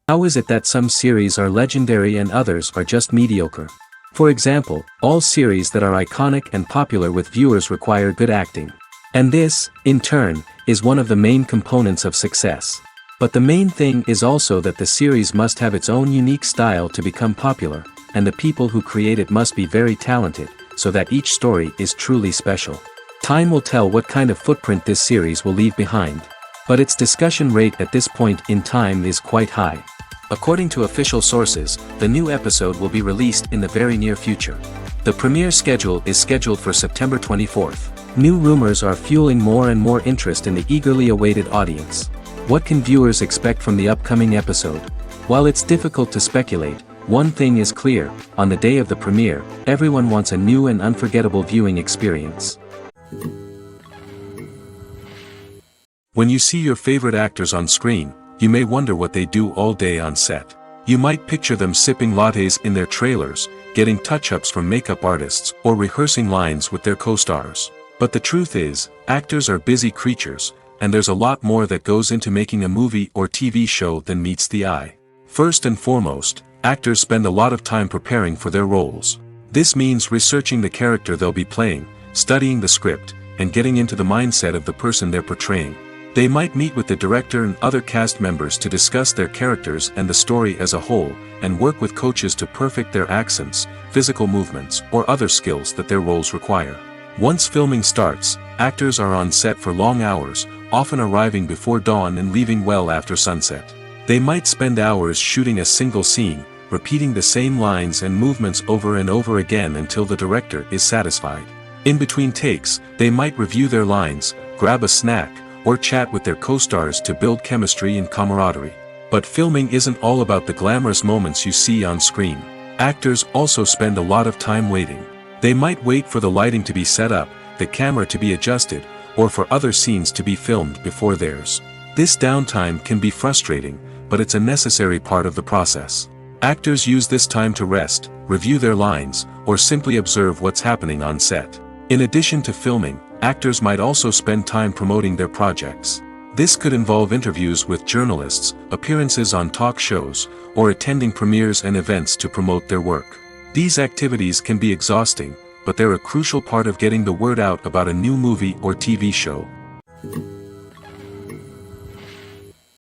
How is it that some series are legendary and others are just mediocre? For example, all series that are iconic and popular with viewers require good acting. And this, in turn, is one of the main components of success. But the main thing is also that the series must have its own unique style to become popular, and the people who create it must be very talented, so that each story is truly special. Time will tell what kind of footprint this series will leave behind. But its discussion rate at this point in time is quite high. According to official sources, the new episode will be released in the very near future. The premiere schedule is scheduled for September 24th. New rumors are fueling more and more interest in the eagerly awaited audience. What can viewers expect from the upcoming episode? While it's difficult to speculate, one thing is clear: on the day of the premiere, everyone wants a new and unforgettable viewing experience. When you see your favorite actors on screen, you may wonder what they do all day on set. You might picture them sipping lattes in their trailers, getting touch-ups from makeup artists, or rehearsing lines with their co-stars. But the truth is, actors are busy creatures, and there's a lot more that goes into making a movie or TV show than meets the eye. First and foremost, actors spend a lot of time preparing for their roles. This means researching the character they'll be playing, studying the script, and getting into the mindset of the person they're portraying. They might meet with the director and other cast members to discuss their characters and the story as a whole, and work with coaches to perfect their accents, physical movements, or other skills that their roles require. Once filming starts, actors are on set for long hours, often arriving before dawn and leaving well after sunset. They might spend hours shooting a single scene, repeating the same lines and movements over and over again until the director is satisfied. In between takes, they might review their lines, grab a snack, or chat with their co-stars to build chemistry and camaraderie. But filming isn't all about the glamorous moments you see on screen. Actors also spend a lot of time waiting. They might wait for the lighting to be set up, the camera to be adjusted, or for other scenes to be filmed before theirs. This downtime can be frustrating, but it's a necessary part of the process. Actors use this time to rest, review their lines, or simply observe what's happening on set. In addition to filming, actors might also spend time promoting their projects. This could involve interviews with journalists, appearances on talk shows, or attending premieres and events to promote their work. These activities can be exhausting, but they're a crucial part of getting the word out about a new movie or TV show.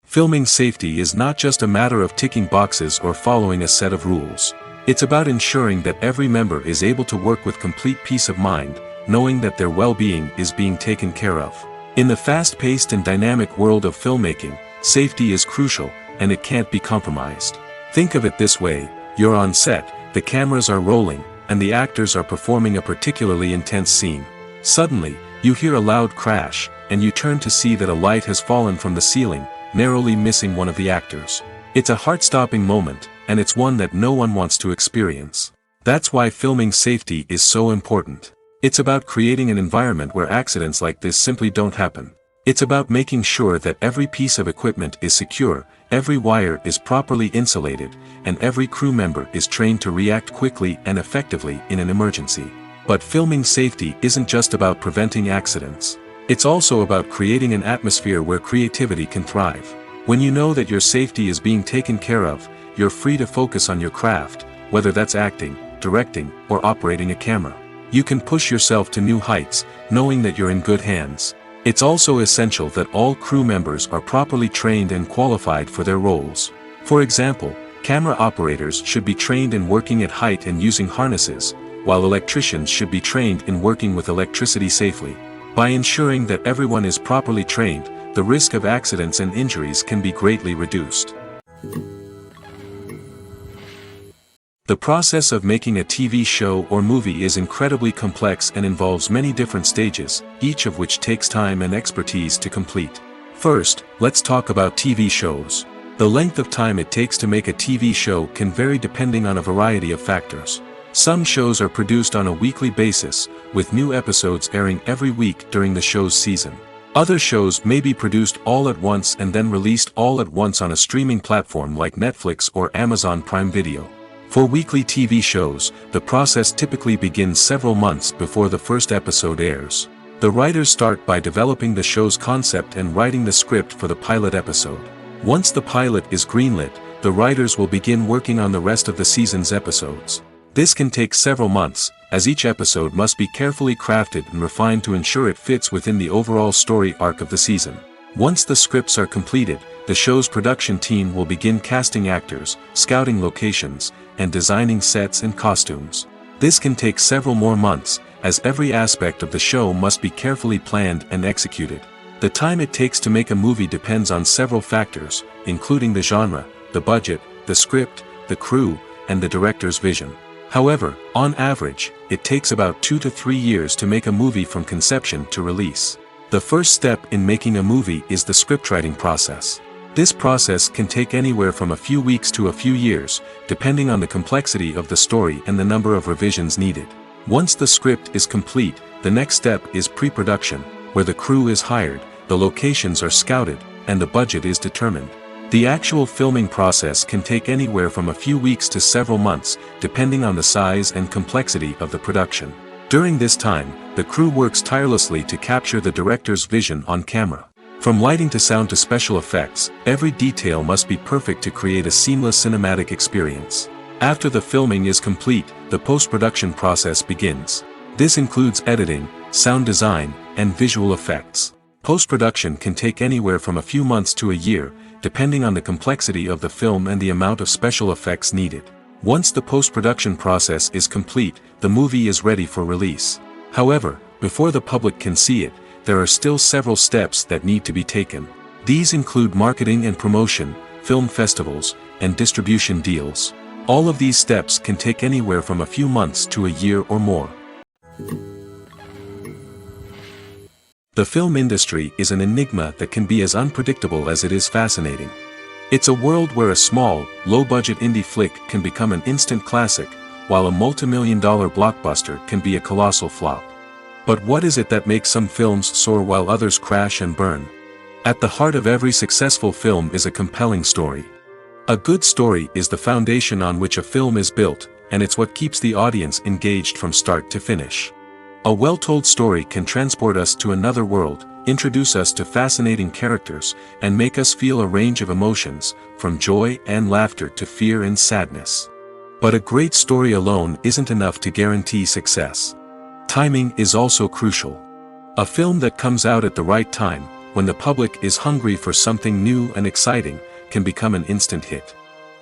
Filming safety is not just a matter of ticking boxes or following a set of rules. It's about ensuring that every member is able to work with complete peace of mind, knowing that their well-being is being taken care of. In the fast-paced and dynamic world of filmmaking, safety is crucial, and it can't be compromised. Think of it this way: you're on set, the cameras are rolling, and the actors are performing a particularly intense scene. Suddenly, you hear a loud crash, and you turn to see that a light has fallen from the ceiling, narrowly missing one of the actors. It's a heart-stopping moment, and it's one that no one wants to experience. That's why filming safety is so important. It's about creating an environment where accidents like this simply don't happen. It's about making sure that every piece of equipment is secure, every wire is properly insulated, and every crew member is trained to react quickly and effectively in an emergency. But filming safety isn't just about preventing accidents. It's also about creating an atmosphere where creativity can thrive. When you know that your safety is being taken care of, you're free to focus on your craft, whether that's acting, directing, or operating a camera. You can push yourself to new heights, knowing that you're in good hands. It's also essential that all crew members are properly trained and qualified for their roles. For example, camera operators should be trained in working at height and using harnesses, while electricians should be trained in working with electricity safely. By ensuring that everyone is properly trained, the risk of accidents and injuries can be greatly reduced. The process of making a TV show or movie is incredibly complex and involves many different stages, each of which takes time and expertise to complete. First, let's talk about TV shows. The length of time it takes to make a TV show can vary depending on a variety of factors. Some shows are produced on a weekly basis, with new episodes airing every week during the show's season. Other shows may be produced all at once and then released all at once on a streaming platform like Netflix or Amazon Prime Video. For weekly TV shows, the process typically begins several months before the first episode airs. The writers start by developing the show's concept and writing the script for the pilot episode. Once the pilot is greenlit, the writers will begin working on the rest of the season's episodes. This can take several months, as each episode must be carefully crafted and refined to ensure it fits within the overall story arc of the season. Once the scripts are completed, the show's production team will begin casting actors, scouting locations, and designing sets and costumes. This can take several more months, as every aspect of the show must be carefully planned and executed. The time it takes to make a movie depends on several factors, including the genre, the budget, the script, the crew, and the director's vision. However, on average, it takes about 2 to 3 years to make a movie from conception to release. The first step in making a movie is the scriptwriting process. This process can take anywhere from a few weeks to a few years, depending on the complexity of the story and the number of revisions needed. Once the script is complete, the next step is pre-production, where the crew is hired, the locations are scouted, and the budget is determined. The actual filming process can take anywhere from a few weeks to several months, depending on the size and complexity of the production. During this time, the crew works tirelessly to capture the director's vision on camera. From lighting to sound to special effects, every detail must be perfect to create a seamless cinematic experience. After the filming is complete, the post-production process begins. This includes editing, sound design, and visual effects. Post-production can take anywhere from a few months to a year, depending on the complexity of the film and the amount of special effects needed. Once the post-production process is complete, the movie is ready for release. However, before the public can see it, there are still several steps that need to be taken. These include marketing and promotion, film festivals, and distribution deals. All of these steps can take anywhere from a few months to a year or more. The film industry is an enigma that can be as unpredictable as it is fascinating. It's a world where a small, low-budget indie flick can become an instant classic, while a multi-million-dollar blockbuster can be a colossal flop. But what is it that makes some films soar while others crash and burn? At the heart of every successful film is a compelling story. A good story is the foundation on which a film is built, and it's what keeps the audience engaged from start to finish. A well-told story can transport us to another world, introduce us to fascinating characters, and make us feel a range of emotions, from joy and laughter to fear and sadness. But a great story alone isn't enough to guarantee success. Timing is also crucial. A film that comes out at the right time, when the public is hungry for something new and exciting, can become an instant hit.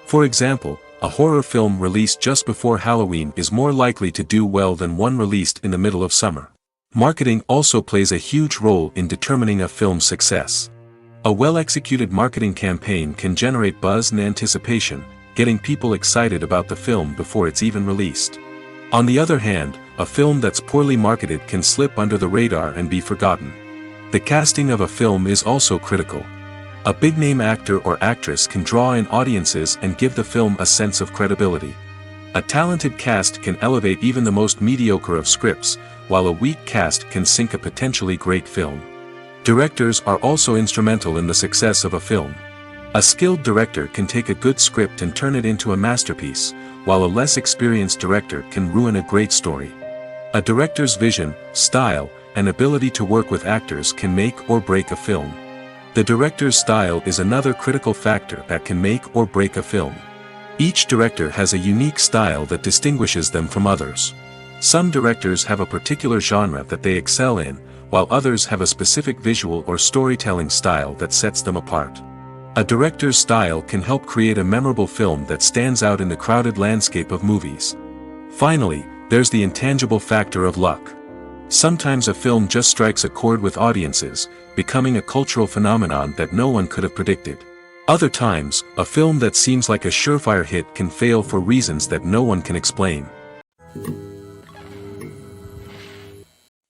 For example, a horror film released just before Halloween is more likely to do well than one released in the middle of summer. Marketing also plays a huge role in determining a film's success. A well-executed marketing campaign can generate buzz and anticipation, getting people excited about the film before it's even released. On the other hand, a film that's poorly marketed can slip under the radar and be forgotten. The casting of a film is also critical. A big-name actor or actress can draw in audiences and give the film a sense of credibility. A talented cast can elevate even the most mediocre of scripts, while a weak cast can sink a potentially great film. Directors are also instrumental in the success of a film. A skilled director can take a good script and turn it into a masterpiece, while a less experienced director can ruin a great story. A director's vision, style, and ability to work with actors can make or break a film. The director's style is another critical factor that can make or break a film. Each director has a unique style that distinguishes them from others. Some directors have a particular genre that they excel in, while others have a specific visual or storytelling style that sets them apart. A director's style can help create a memorable film that stands out in the crowded landscape of movies. Finally, there's the intangible factor of luck. Sometimes a film just strikes a chord with audiences, becoming a cultural phenomenon that no one could have predicted. Other times, a film that seems like a surefire hit can fail for reasons that no one can explain.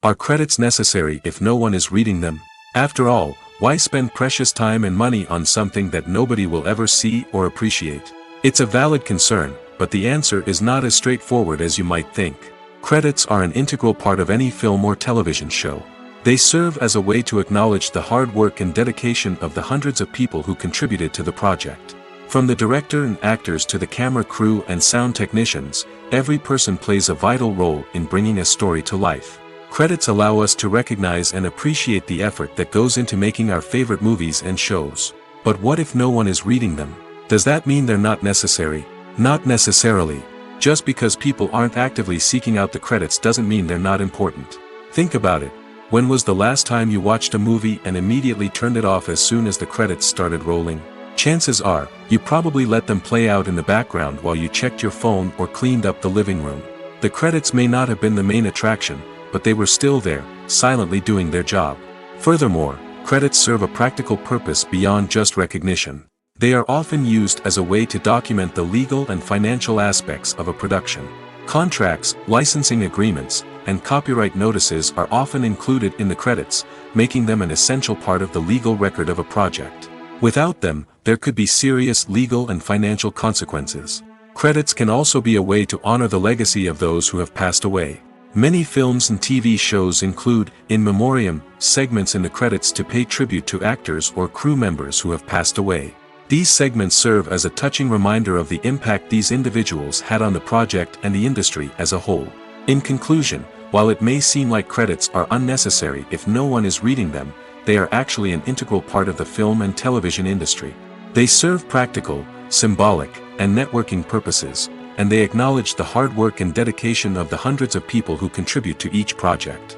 Are credits necessary if no one is reading them? After all, why spend precious time and money on something that nobody will ever see or appreciate? It's a valid concern, but the answer is not as straightforward as you might think. Credits are an integral part of any film or television show. They serve as a way to acknowledge the hard work and dedication of the hundreds of people who contributed to the project. From the director and actors to the camera crew and sound technicians, every person plays a vital role in bringing a story to life. Credits allow us to recognize and appreciate the effort that goes into making our favorite movies and shows. But what if no one is reading them? Does that mean they're not necessary? Not necessarily. Just because people aren't actively seeking out the credits doesn't mean they're not important. Think about it. When was the last time you watched a movie and immediately turned it off as soon as the credits started rolling? Chances are, you probably let them play out in the background while you checked your phone or cleaned up the living room. The credits may not have been the main attraction, but they were still there, silently doing their job. Furthermore, credits serve a practical purpose beyond just recognition. They are often used as a way to document the legal and financial aspects of a production. Contracts, licensing agreements, and copyright notices are often included in the credits, making them an essential part of the legal record of a project. Without them, there could be serious legal and financial consequences. Credits can also be a way to honor the legacy of those who have passed away. Many films and TV shows include, in memoriam, segments in the credits to pay tribute to actors or crew members who have passed away. These segments serve as a touching reminder of the impact these individuals had on the project and the industry as a whole. In conclusion, while it may seem like credits are unnecessary if no one is reading them, they are actually an integral part of the film and television industry. They serve practical, symbolic, and networking purposes, and they acknowledge the hard work and dedication of the hundreds of people who contribute to each project.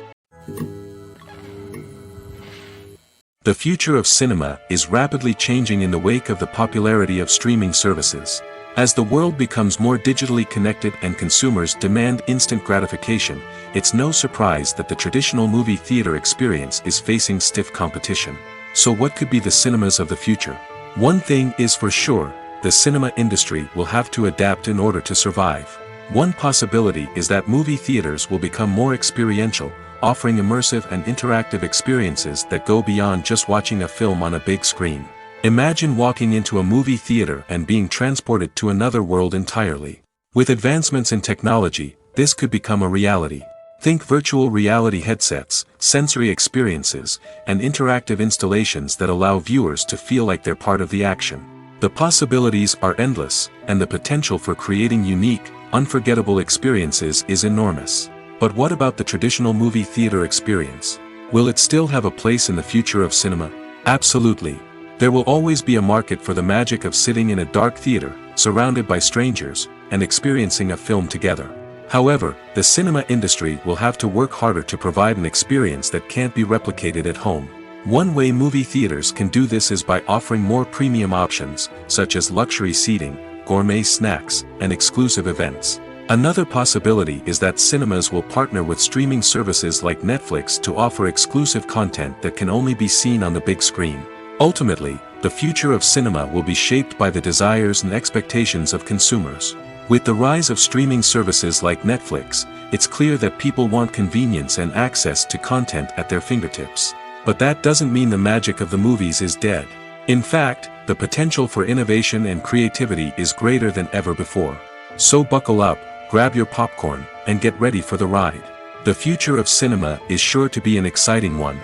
The future of cinema is rapidly changing in the wake of the popularity of streaming services. As the world becomes more digitally connected and consumers demand instant gratification, it's no surprise that the traditional movie theater experience is facing stiff competition. So what could be the cinemas of the future? One thing is for sure, the cinema industry will have to adapt in order to survive. One possibility is that movie theaters will become more experiential, offering immersive and interactive experiences that go beyond just watching a film on a big screen. Imagine walking into a movie theater and being transported to another world entirely. With advancements in technology, this could become a reality. Think virtual reality headsets, sensory experiences, and interactive installations that allow viewers to feel like they're part of the action. The possibilities are endless, and the potential for creating unique, unforgettable experiences is enormous. But what about the traditional movie theater experience? Will it still have a place in the future of cinema? Absolutely. There will always be a market for the magic of sitting in a dark theater, surrounded by strangers, and experiencing a film together. However, the cinema industry will have to work harder to provide an experience that can't be replicated at home. One way movie theaters can do this is by offering more premium options, such as luxury seating, gourmet snacks, and exclusive events. Another possibility is that cinemas will partner with streaming services like Netflix to offer exclusive content that can only be seen on the big screen. Ultimately, the future of cinema will be shaped by the desires and expectations of consumers. With the rise of streaming services like Netflix, it's clear that people want convenience and access to content at their fingertips. But that doesn't mean the magic of the movies is dead. In fact, the potential for innovation and creativity is greater than ever before. So buckle up, grab your popcorn, and get ready for the ride. The future of cinema is sure to be an exciting one.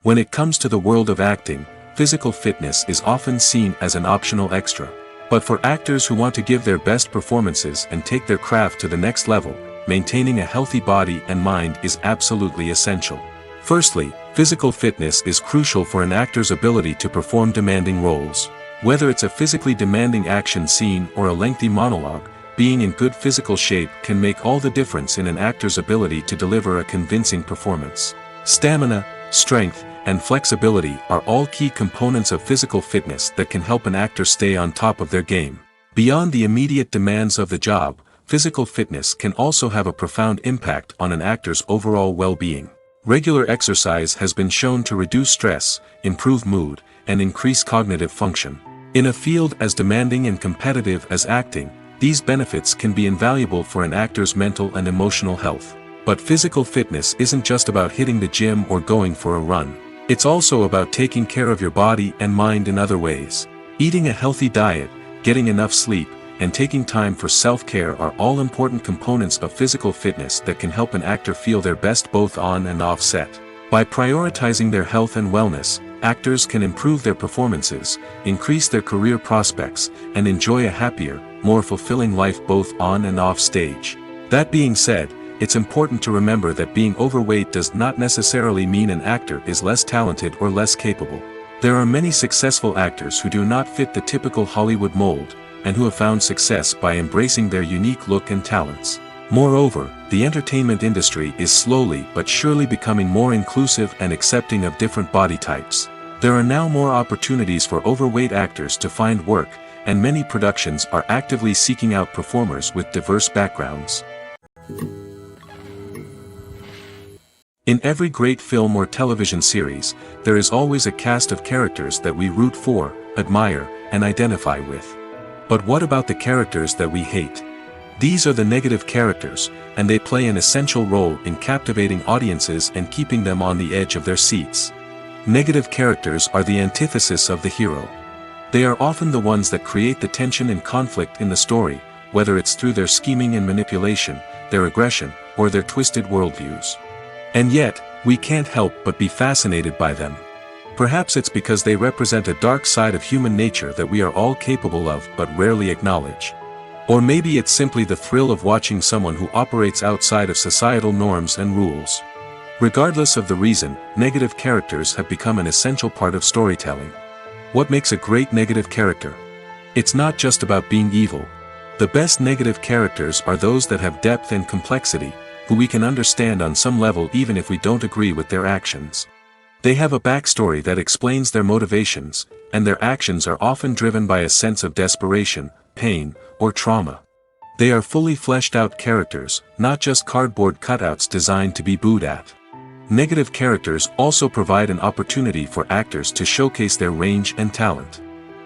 When it comes to the world of acting, physical fitness is often seen as an optional extra. But for actors who want to give their best performances and take their craft to the next level, maintaining a healthy body and mind is absolutely essential. Firstly, physical fitness is crucial for an actor's ability to perform demanding roles. Whether it's a physically demanding action scene or a lengthy monologue, being in good physical shape can make all the difference in an actor's ability to deliver a convincing performance. Stamina, strength, and flexibility are all key components of physical fitness that can help an actor stay on top of their game. Beyond the immediate demands of the job, physical fitness can also have a profound impact on an actor's overall well-being. Regular exercise has been shown to reduce stress, improve mood, and increase cognitive function. In a field as demanding and competitive as acting, these benefits can be invaluable for an actor's mental and emotional health. But physical fitness isn't just about hitting the gym or going for a run. It's also about taking care of your body and mind in other ways. Eating a healthy diet, getting enough sleep, and taking time for self-care are all important components of physical fitness that can help an actor feel their best both on and off set. By prioritizing their health and wellness, actors can improve their performances, increase their career prospects, and enjoy a happier, more fulfilling life both on and off stage. That being said, it's important to remember that being overweight does not necessarily mean an actor is less talented or less capable. There are many successful actors who do not fit the typical Hollywood mold, and who have found success by embracing their unique look and talents. Moreover, the entertainment industry is slowly but surely becoming more inclusive and accepting of different body types. There are now more opportunities for overweight actors to find work, and many productions are actively seeking out performers with diverse backgrounds. In every great film or television series, there is always a cast of characters that we root for, admire, and identify with. But what about the characters that we hate? These are the negative characters, and they play an essential role in captivating audiences and keeping them on the edge of their seats. Negative characters are the antithesis of the hero. They are often the ones that create the tension and conflict in the story, whether it's through their scheming and manipulation, their aggression, or their twisted worldviews. And yet, we can't help but be fascinated by them. Perhaps it's because they represent a dark side of human nature that we are all capable of but rarely acknowledge. Or maybe it's simply the thrill of watching someone who operates outside of societal norms and rules. Regardless of the reason, negative characters have become an essential part of storytelling. What makes a great negative character? It's not just about being evil. The best negative characters are those that have depth and complexity, who we can understand on some level even if we don't agree with their actions. They have a backstory that explains their motivations, and their actions are often driven by a sense of desperation, pain, or trauma. They are fully fleshed out characters, not just cardboard cutouts designed to be booed at. Negative characters also provide an opportunity for actors to showcase their range and talent.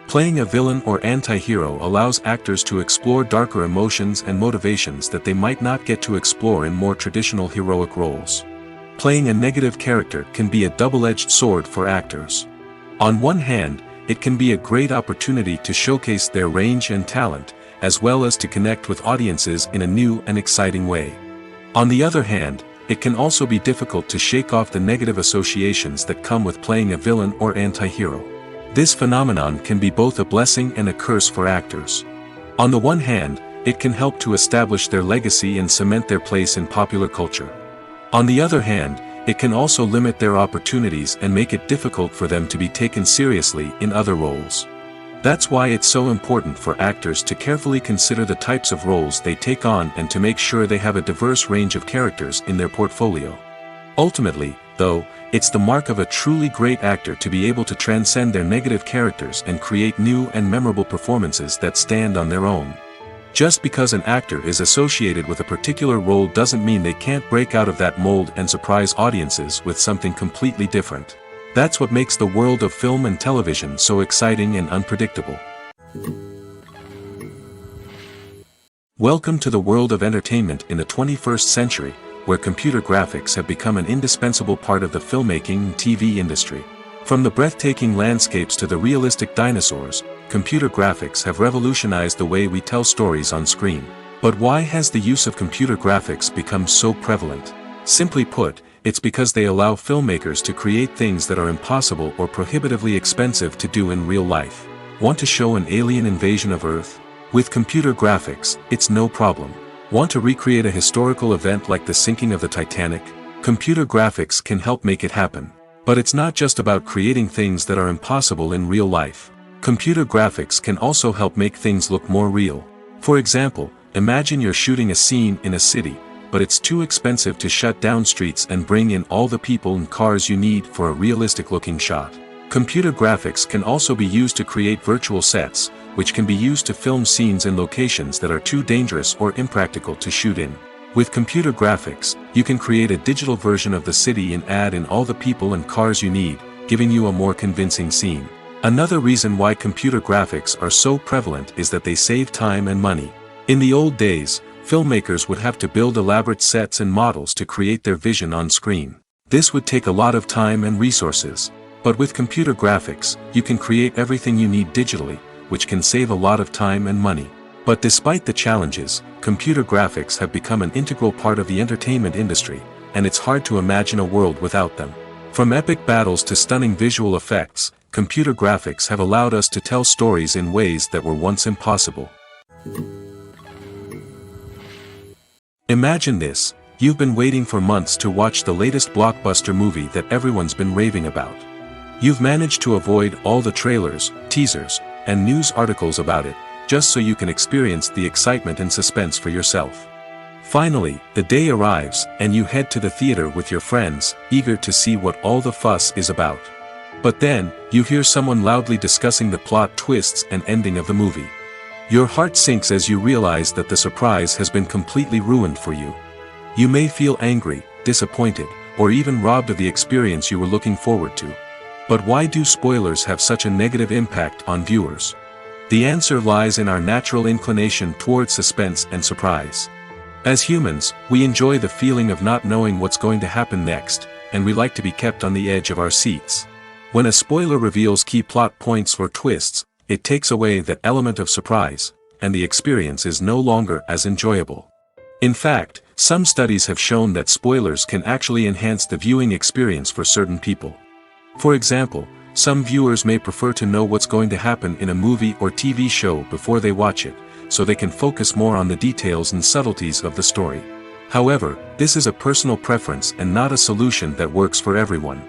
Playing a villain or anti-hero allows actors to explore darker emotions and motivations that they might not get to explore in more traditional heroic roles. Playing a negative character can be a double-edged sword for actors. On one hand, it can be a great opportunity to showcase their range and talent, as well as to connect with audiences in a new and exciting way. On the other hand, it can also be difficult to shake off the negative associations that come with playing a villain or anti-hero. This phenomenon can be both a blessing and a curse for actors. On the one hand, it can help to establish their legacy and cement their place in popular culture. On the other hand, it can also limit their opportunities and make it difficult for them to be taken seriously in other roles. That's why it's so important for actors to carefully consider the types of roles they take on and to make sure they have a diverse range of characters in their portfolio. Ultimately, though, it's the mark of a truly great actor to be able to transcend their negative characters and create new and memorable performances that stand on their own. Just because an actor is associated with a particular role doesn't mean they can't break out of that mold and surprise audiences with something completely different. That's what makes the world of film and television so exciting and unpredictable. Welcome to the world of entertainment in the 21st century, where computer graphics have become an indispensable part of the filmmaking and TV industry. From the breathtaking landscapes to the realistic dinosaurs, computer graphics have revolutionized the way we tell stories on screen. But why has the use of computer graphics become so prevalent? Simply put, it's because they allow filmmakers to create things that are impossible or prohibitively expensive to do in real life. Want to show an alien invasion of Earth? With computer graphics, it's no problem. Want to recreate a historical event like the sinking of the Titanic? Computer graphics can help make it happen. But it's not just about creating things that are impossible in real life. Computer graphics can also help make things look more real. For example, imagine you're shooting a scene in a city, but it's too expensive to shut down streets and bring in all the people and cars you need for a realistic-looking shot. Computer graphics can also be used to create virtual sets, which can be used to film scenes in locations that are too dangerous or impractical to shoot in. With computer graphics, you can create a digital version of the city and add in all the people and cars you need, giving you a more convincing scene. Another reason why computer graphics are so prevalent is that they save time and money. In the old days, filmmakers would have to build elaborate sets and models to create their vision on screen. This would take a lot of time and resources. But with computer graphics, you can create everything you need digitally, which can save a lot of time and money. But despite the challenges, computer graphics have become an integral part of the entertainment industry, and it's hard to imagine a world without them. From epic battles to stunning visual effects, computer graphics have allowed us to tell stories in ways that were once impossible. Imagine this: you've been waiting for months to watch the latest blockbuster movie that everyone's been raving about. You've managed to avoid all the trailers, teasers, and news articles about it, just so you can experience the excitement and suspense for yourself. Finally, the day arrives, and you head to the theater with your friends, eager to see what all the fuss is about. But then, you hear someone loudly discussing the plot twists and ending of the movie. Your heart sinks as you realize that the surprise has been completely ruined for you. You may feel angry, disappointed, or even robbed of the experience you were looking forward to. But why do spoilers have such a negative impact on viewers? The answer lies in our natural inclination towards suspense and surprise. As humans, we enjoy the feeling of not knowing what's going to happen next, and we like to be kept on the edge of our seats. When a spoiler reveals key plot points or twists, it takes away that element of surprise, and the experience is no longer as enjoyable. In fact, some studies have shown that spoilers can actually enhance the viewing experience for certain people. For example, some viewers may prefer to know what's going to happen in a movie or TV show before they watch it, so they can focus more on the details and subtleties of the story. However, this is a personal preference and not a solution that works for everyone.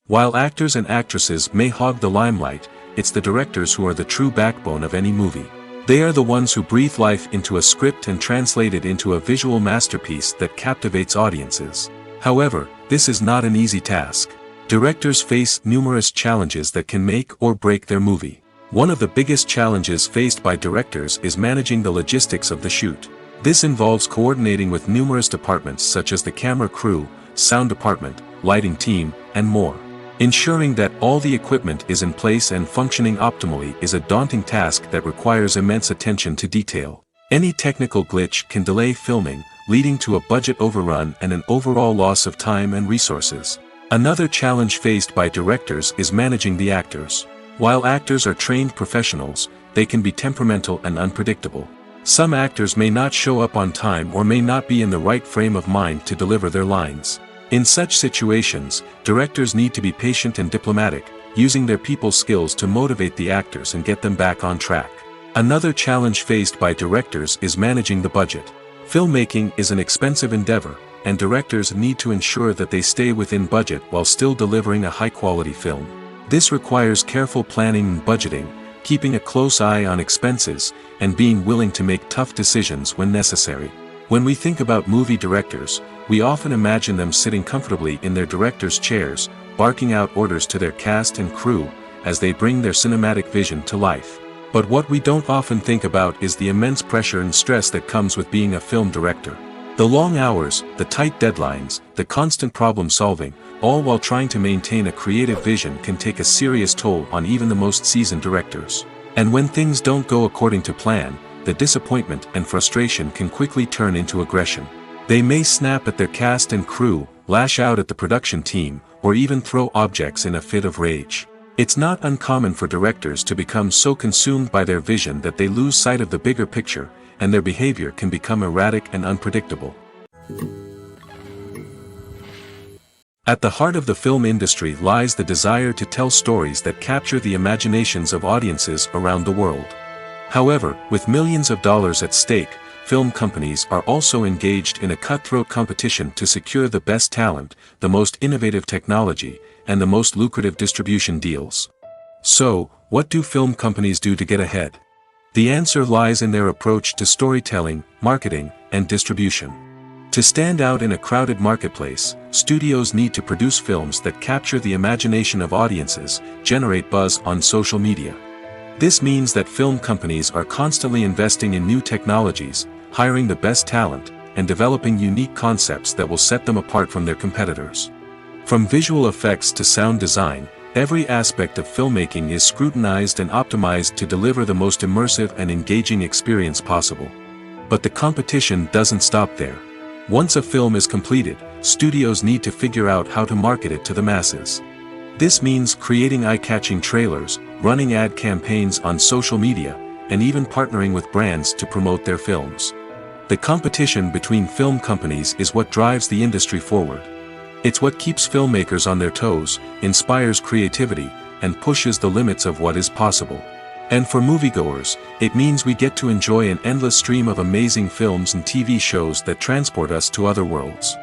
While actors and actresses may hog the limelight, it's the directors who are the true backbone of any movie. They are the ones who breathe life into a script and translate it into a visual masterpiece that captivates audiences. However, this is not an easy task. Directors face numerous challenges that can make or break their movie. One of the biggest challenges faced by directors is managing the logistics of the shoot. This involves coordinating with numerous departments such as the camera crew, sound department, lighting team, and more. Ensuring that all the equipment is in place and functioning optimally is a daunting task that requires immense attention to detail. Any technical glitch can delay filming, leading to a budget overrun and an overall loss of time and resources. Another challenge faced by directors is managing the actors. While actors are trained professionals, they can be temperamental and unpredictable. Some actors may not show up on time or may not be in the right frame of mind to deliver their lines. In such situations, directors need to be patient and diplomatic, using their people skills to motivate the actors and get them back on track. Another challenge faced by directors is managing the budget. Filmmaking is an expensive endeavor, and directors need to ensure that they stay within budget while still delivering a high-quality film. This requires careful planning and budgeting, keeping a close eye on expenses, and being willing to make tough decisions when necessary. When we think about movie directors, we often imagine them sitting comfortably in their director's chairs, barking out orders to their cast and crew, as they bring their cinematic vision to life. But what we don't often think about is the immense pressure and stress that comes with being a film director. The long hours, the tight deadlines, the constant problem solving, all while trying to maintain a creative vision can take a serious toll on even the most seasoned directors. And when things don't go according to plan, the disappointment and frustration can quickly turn into aggression. They may snap at their cast and crew, lash out at the production team, or even throw objects in a fit of rage. It's not uncommon for directors to become so consumed by their vision that they lose sight of the bigger picture, and their behavior can become erratic and unpredictable. At the heart of the film industry lies the desire to tell stories that capture the imaginations of audiences around the world. However, with millions of dollars at stake, film companies are also engaged in a cutthroat competition to secure the best talent, the most innovative technology, and the most lucrative distribution deals. So, what do film companies do to get ahead? The answer lies in their approach to storytelling, marketing, and distribution. To stand out in a crowded marketplace, studios need to produce films that capture the imagination of audiences, generate buzz on social media. This means that film companies are constantly investing in new technologies, hiring the best talent, and developing unique concepts that will set them apart from their competitors. From visual effects to sound design, every aspect of filmmaking is scrutinized and optimized to deliver the most immersive and engaging experience possible. But the competition doesn't stop there. Once a film is completed, studios need to figure out how to market it to the masses. This means creating eye-catching trailers, running ad campaigns on social media, and even partnering with brands to promote their films. The competition between film companies is what drives the industry forward. It's what keeps filmmakers on their toes, inspires creativity, and pushes the limits of what is possible. And for moviegoers, it means we get to enjoy an endless stream of amazing films and TV shows that transport us to other worlds.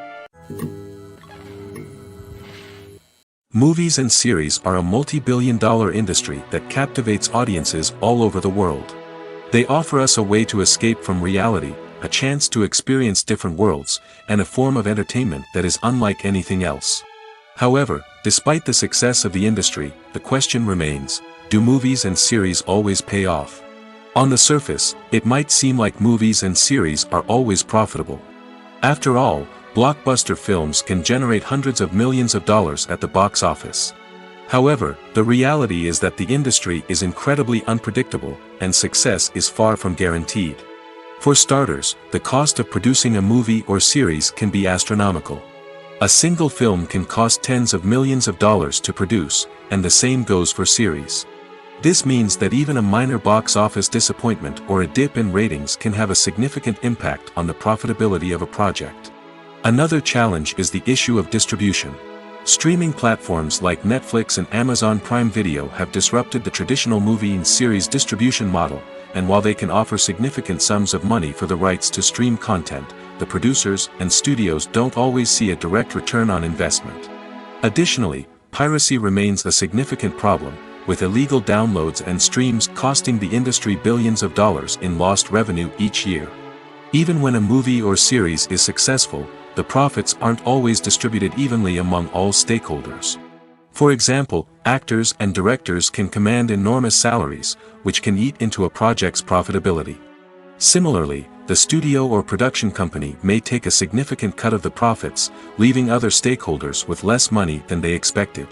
Movies and series are a multi-billion-dollar industry that captivates audiences all over the world. They offer us a way to escape from reality, a chance to experience different worlds, and a form of entertainment that is unlike anything else. However, despite the success of the industry, the question remains: do movies and series always pay off? On the surface, it might seem like movies and series are always profitable. After all, blockbuster films can generate hundreds of millions of dollars at the box office. However, the reality is that the industry is incredibly unpredictable, and success is far from guaranteed. For starters, the cost of producing a movie or series can be astronomical. A single film can cost tens of millions of dollars to produce, and the same goes for series. This means that even a minor box office disappointment or a dip in ratings can have a significant impact on the profitability of a project. Another challenge is the issue of distribution. Streaming platforms like Netflix and Amazon Prime Video have disrupted the traditional movie and series distribution model, and while they can offer significant sums of money for the rights to stream content, the producers and studios don't always see a direct return on investment. Additionally, piracy remains a significant problem, with illegal downloads and streams costing the industry billions of dollars in lost revenue each year. Even when a movie or series is successful, the profits aren't always distributed evenly among all stakeholders. For example, actors and directors can command enormous salaries, which can eat into a project's profitability. Similarly, the studio or production company may take a significant cut of the profits, leaving other stakeholders with less money than they expected.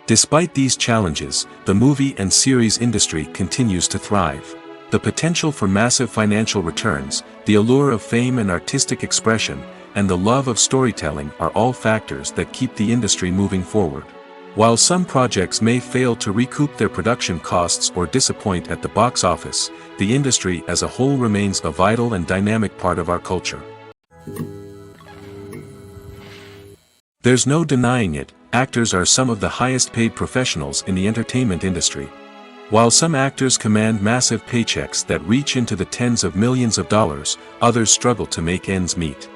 Despite these challenges, the movie and series industry continues to thrive. The potential for massive financial returns, the allure of fame and artistic expression, and the love of storytelling are all factors that keep the industry moving forward. While some projects may fail to recoup their production costs or disappoint at the box office, the industry as a whole remains a vital and dynamic part of our culture. There's no denying it, actors are some of the highest paid professionals in the entertainment industry. While some actors command massive paychecks that reach into the tens of millions of dollars, others struggle to make ends meet.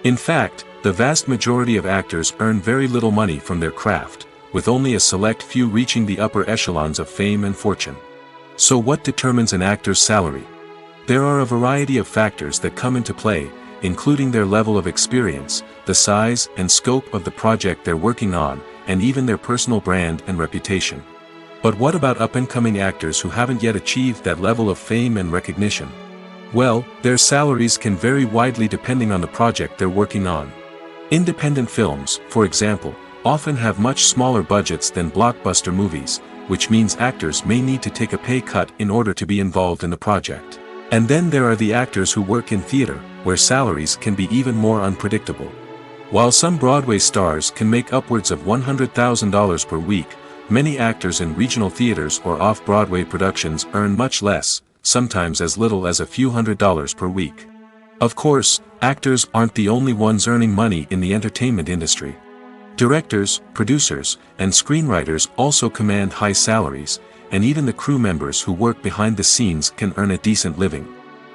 In fact, the vast majority of actors earn very little money from their craft, with only a select few reaching the upper echelons of fame and fortune. So what determines an actor's salary? There are a variety of factors that come into play, including their level of experience, the size and scope of the project they're working on, and even their personal brand and reputation. But what about up-and-coming actors who haven't yet achieved that level of fame and recognition? Well, their salaries can vary widely depending on the project they're working on. Independent films, for example, often have much smaller budgets than blockbuster movies, which means actors may need to take a pay cut in order to be involved in the project. And then there are the actors who work in theater, where salaries can be even more unpredictable. While some Broadway stars can make upwards of $100,000 per week, many actors in regional theaters or off-Broadway productions earn much less, sometimes as little as a few $100s per week. Of course, actors aren't the only ones earning money in the entertainment industry. Directors, producers, and screenwriters also command high salaries, and even the crew members who work behind the scenes can earn a decent living.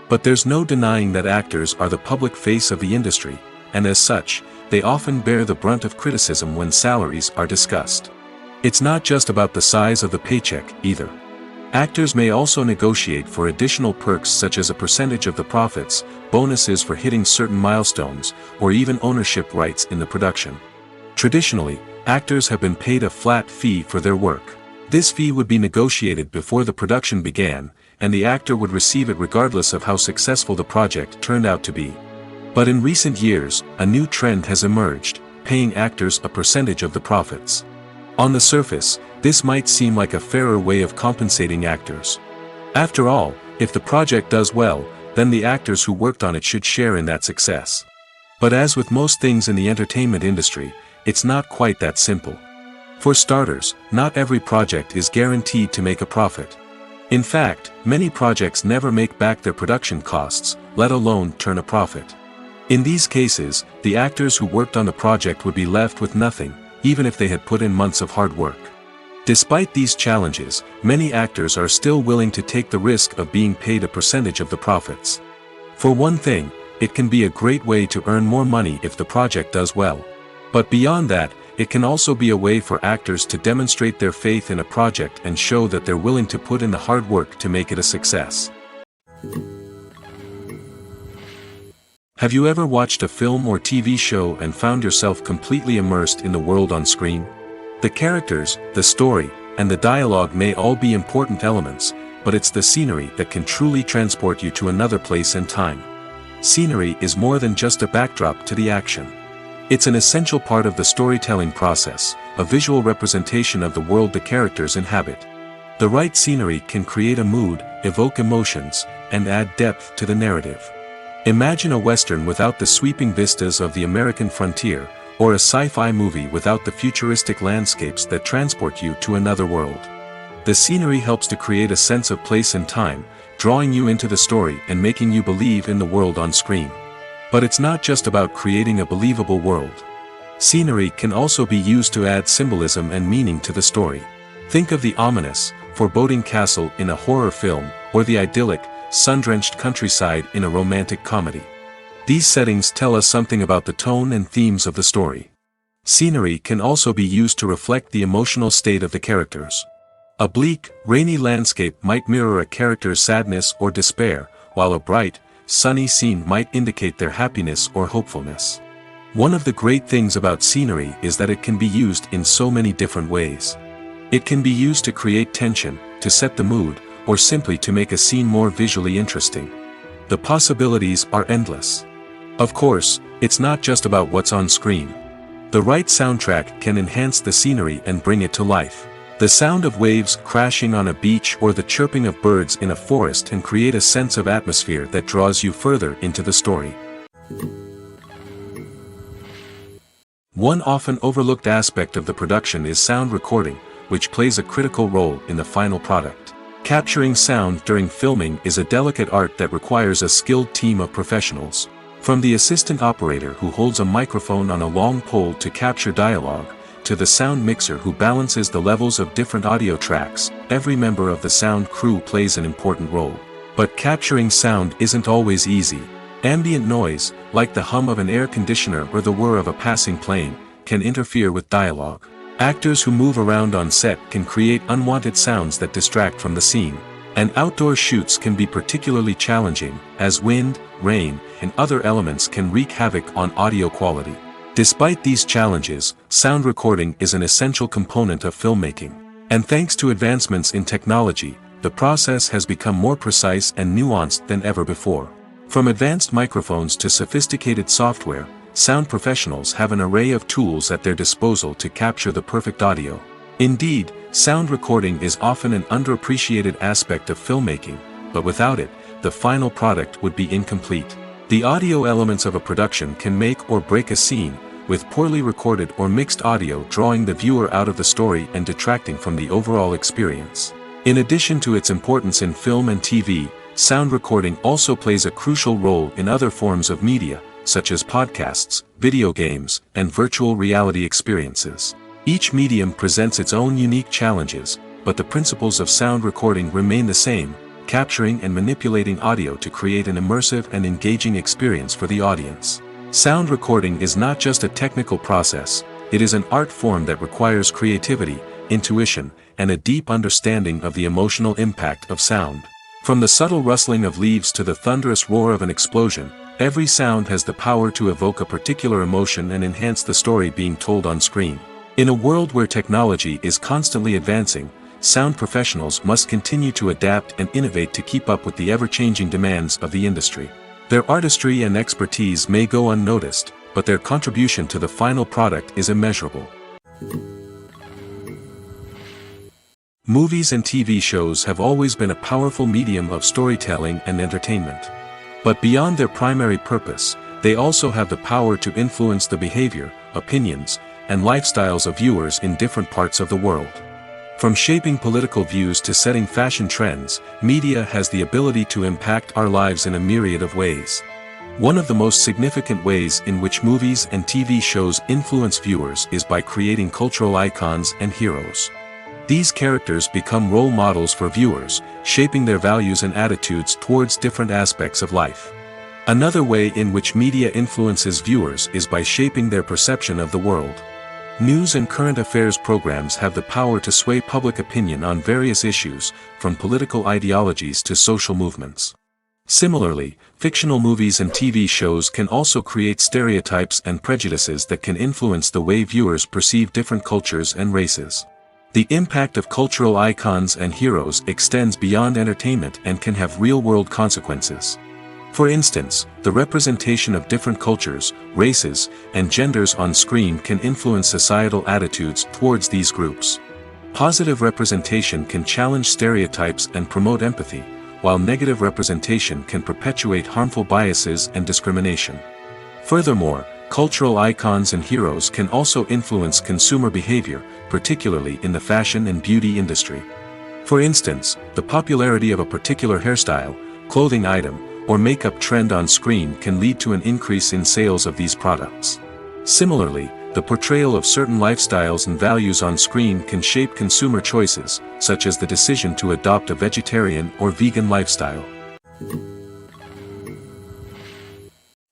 But there's no denying that actors are the public face of the industry, and as such, they often bear the brunt of criticism when salaries are discussed. It's not just about the size of the paycheck, either. Actors may also negotiate for additional perks such as a percentage of the profits, bonuses for hitting certain milestones, or even ownership rights in the production. Traditionally, actors have been paid a flat fee for their work. This fee would be negotiated before the production began, and the actor would receive it regardless of how successful the project turned out to be. But in recent years, a new trend has emerged, paying actors a percentage of the profits. On the surface, this might seem like a fairer way of compensating actors. After all, if the project does well, then the actors who worked on it should share in that success. But as with most things in the entertainment industry, it's not quite that simple. For starters, not every project is guaranteed to make a profit. In fact, many projects never make back their production costs, let alone turn a profit. In these cases, the actors who worked on the project would be left with nothing, even if they had put in months of hard work. Despite these challenges, many actors are still willing to take the risk of being paid a percentage of the profits. For one thing, it can be a great way to earn more money if the project does well. But beyond that, it can also be a way for actors to demonstrate their faith in a project and show that they're willing to put in the hard work to make it a success. Have you ever watched a film or TV show and found yourself completely immersed in the world on screen? The characters, the story, and the dialogue may all be important elements, but it's the scenery that can truly transport you to another place and time. Scenery is more than just a backdrop to the action. It's an essential part of the storytelling process, a visual representation of the world the characters inhabit. The right scenery can create a mood, evoke emotions, and add depth to the narrative. Imagine a Western without the sweeping vistas of the American frontier, or a sci-fi movie without the futuristic landscapes that transport you to another world. The scenery helps to create a sense of place and time, drawing you into the story and making you believe in the world on screen. But it's not just about creating a believable world. Scenery can also be used to add symbolism and meaning to the story. Think of the ominous, foreboding castle in a horror film, or the idyllic, sun-drenched countryside in a romantic comedy. These settings tell us something about the tone and themes of the story. Scenery can also be used to reflect the emotional state of the characters. A bleak, rainy landscape might mirror a character's sadness or despair, while a bright, sunny scene might indicate their happiness or hopefulness. One of the great things about scenery is that it can be used in so many different ways. It can be used to create tension, to set the mood, or simply to make a scene more visually interesting. The possibilities are endless. Of course, it's not just about what's on screen. The right soundtrack can enhance the scenery and bring it to life. The sound of waves crashing on a beach or the chirping of birds in a forest can create a sense of atmosphere that draws you further into the story. One often overlooked aspect of the production is sound recording, which plays a critical role in the final product. Capturing sound during filming is a delicate art that requires a skilled team of professionals. From the assistant operator who holds a microphone on a long pole to capture dialogue, to the sound mixer who balances the levels of different audio tracks, every member of the sound crew plays an important role. But capturing sound isn't always easy. Ambient noise, like the hum of an air conditioner or the whir of a passing plane, can interfere with dialogue. Actors who move around on set can create unwanted sounds that distract from the scene. And outdoor shoots can be particularly challenging, as wind, rain, and other elements can wreak havoc on audio quality. Despite these challenges, sound recording is an essential component of filmmaking. And thanks to advancements in technology, the process has become more precise and nuanced than ever before. From advanced microphones to sophisticated software, sound professionals have an array of tools at their disposal to capture the perfect audio. Indeed, sound recording is often an underappreciated aspect of filmmaking, but without it, the final product would be incomplete. The audio elements of a production can make or break a scene, with poorly recorded or mixed audio drawing the viewer out of the story and detracting from the overall experience. In addition to its importance in film and TV, sound recording also plays a crucial role in other forms of media, such as podcasts, video games, and virtual reality experiences. Each medium presents its own unique challenges, but the principles of sound recording remain the same, capturing and manipulating audio to create an immersive and engaging experience for the audience. Sound recording is not just a technical process, it is an art form that requires creativity, intuition, and a deep understanding of the emotional impact of sound. From the subtle rustling of leaves to the thunderous roar of an explosion, every sound has the power to evoke a particular emotion and enhance the story being told on screen. In a world where technology is constantly advancing, sound professionals must continue to adapt and innovate to keep up with the ever-changing demands of the industry. Their artistry and expertise may go unnoticed, but their contribution to the final product is immeasurable. Movies and TV shows have always been a powerful medium of storytelling and entertainment. But beyond their primary purpose, they also have the power to influence the behavior, opinions, and lifestyles of viewers in different parts of the world. From shaping political views to setting fashion trends, media has the ability to impact our lives in a myriad of ways. One of the most significant ways in which movies and TV shows influence viewers is by creating cultural icons and heroes. These characters become role models for viewers, shaping their values and attitudes towards different aspects of life. Another way in which media influences viewers is by shaping their perception of the world. News and current affairs programs have the power to sway public opinion on various issues, from political ideologies to social movements. Similarly, fictional movies and TV shows can also create stereotypes and prejudices that can influence the way viewers perceive different cultures and races. The impact of cultural icons and heroes extends beyond entertainment and can have real-world consequences. For instance, the representation of different cultures, races, and genders on screen can influence societal attitudes towards these groups. Positive representation can challenge stereotypes and promote empathy, while negative representation can perpetuate harmful biases and discrimination. Furthermore, cultural icons and heroes can also influence consumer behavior, particularly in the fashion and beauty industry. For instance, the popularity of a particular hairstyle, clothing item, or makeup trend on screen can lead to an increase in sales of these products. Similarly, the portrayal of certain lifestyles and values on screen can shape consumer choices, such as the decision to adopt a vegetarian or vegan lifestyle.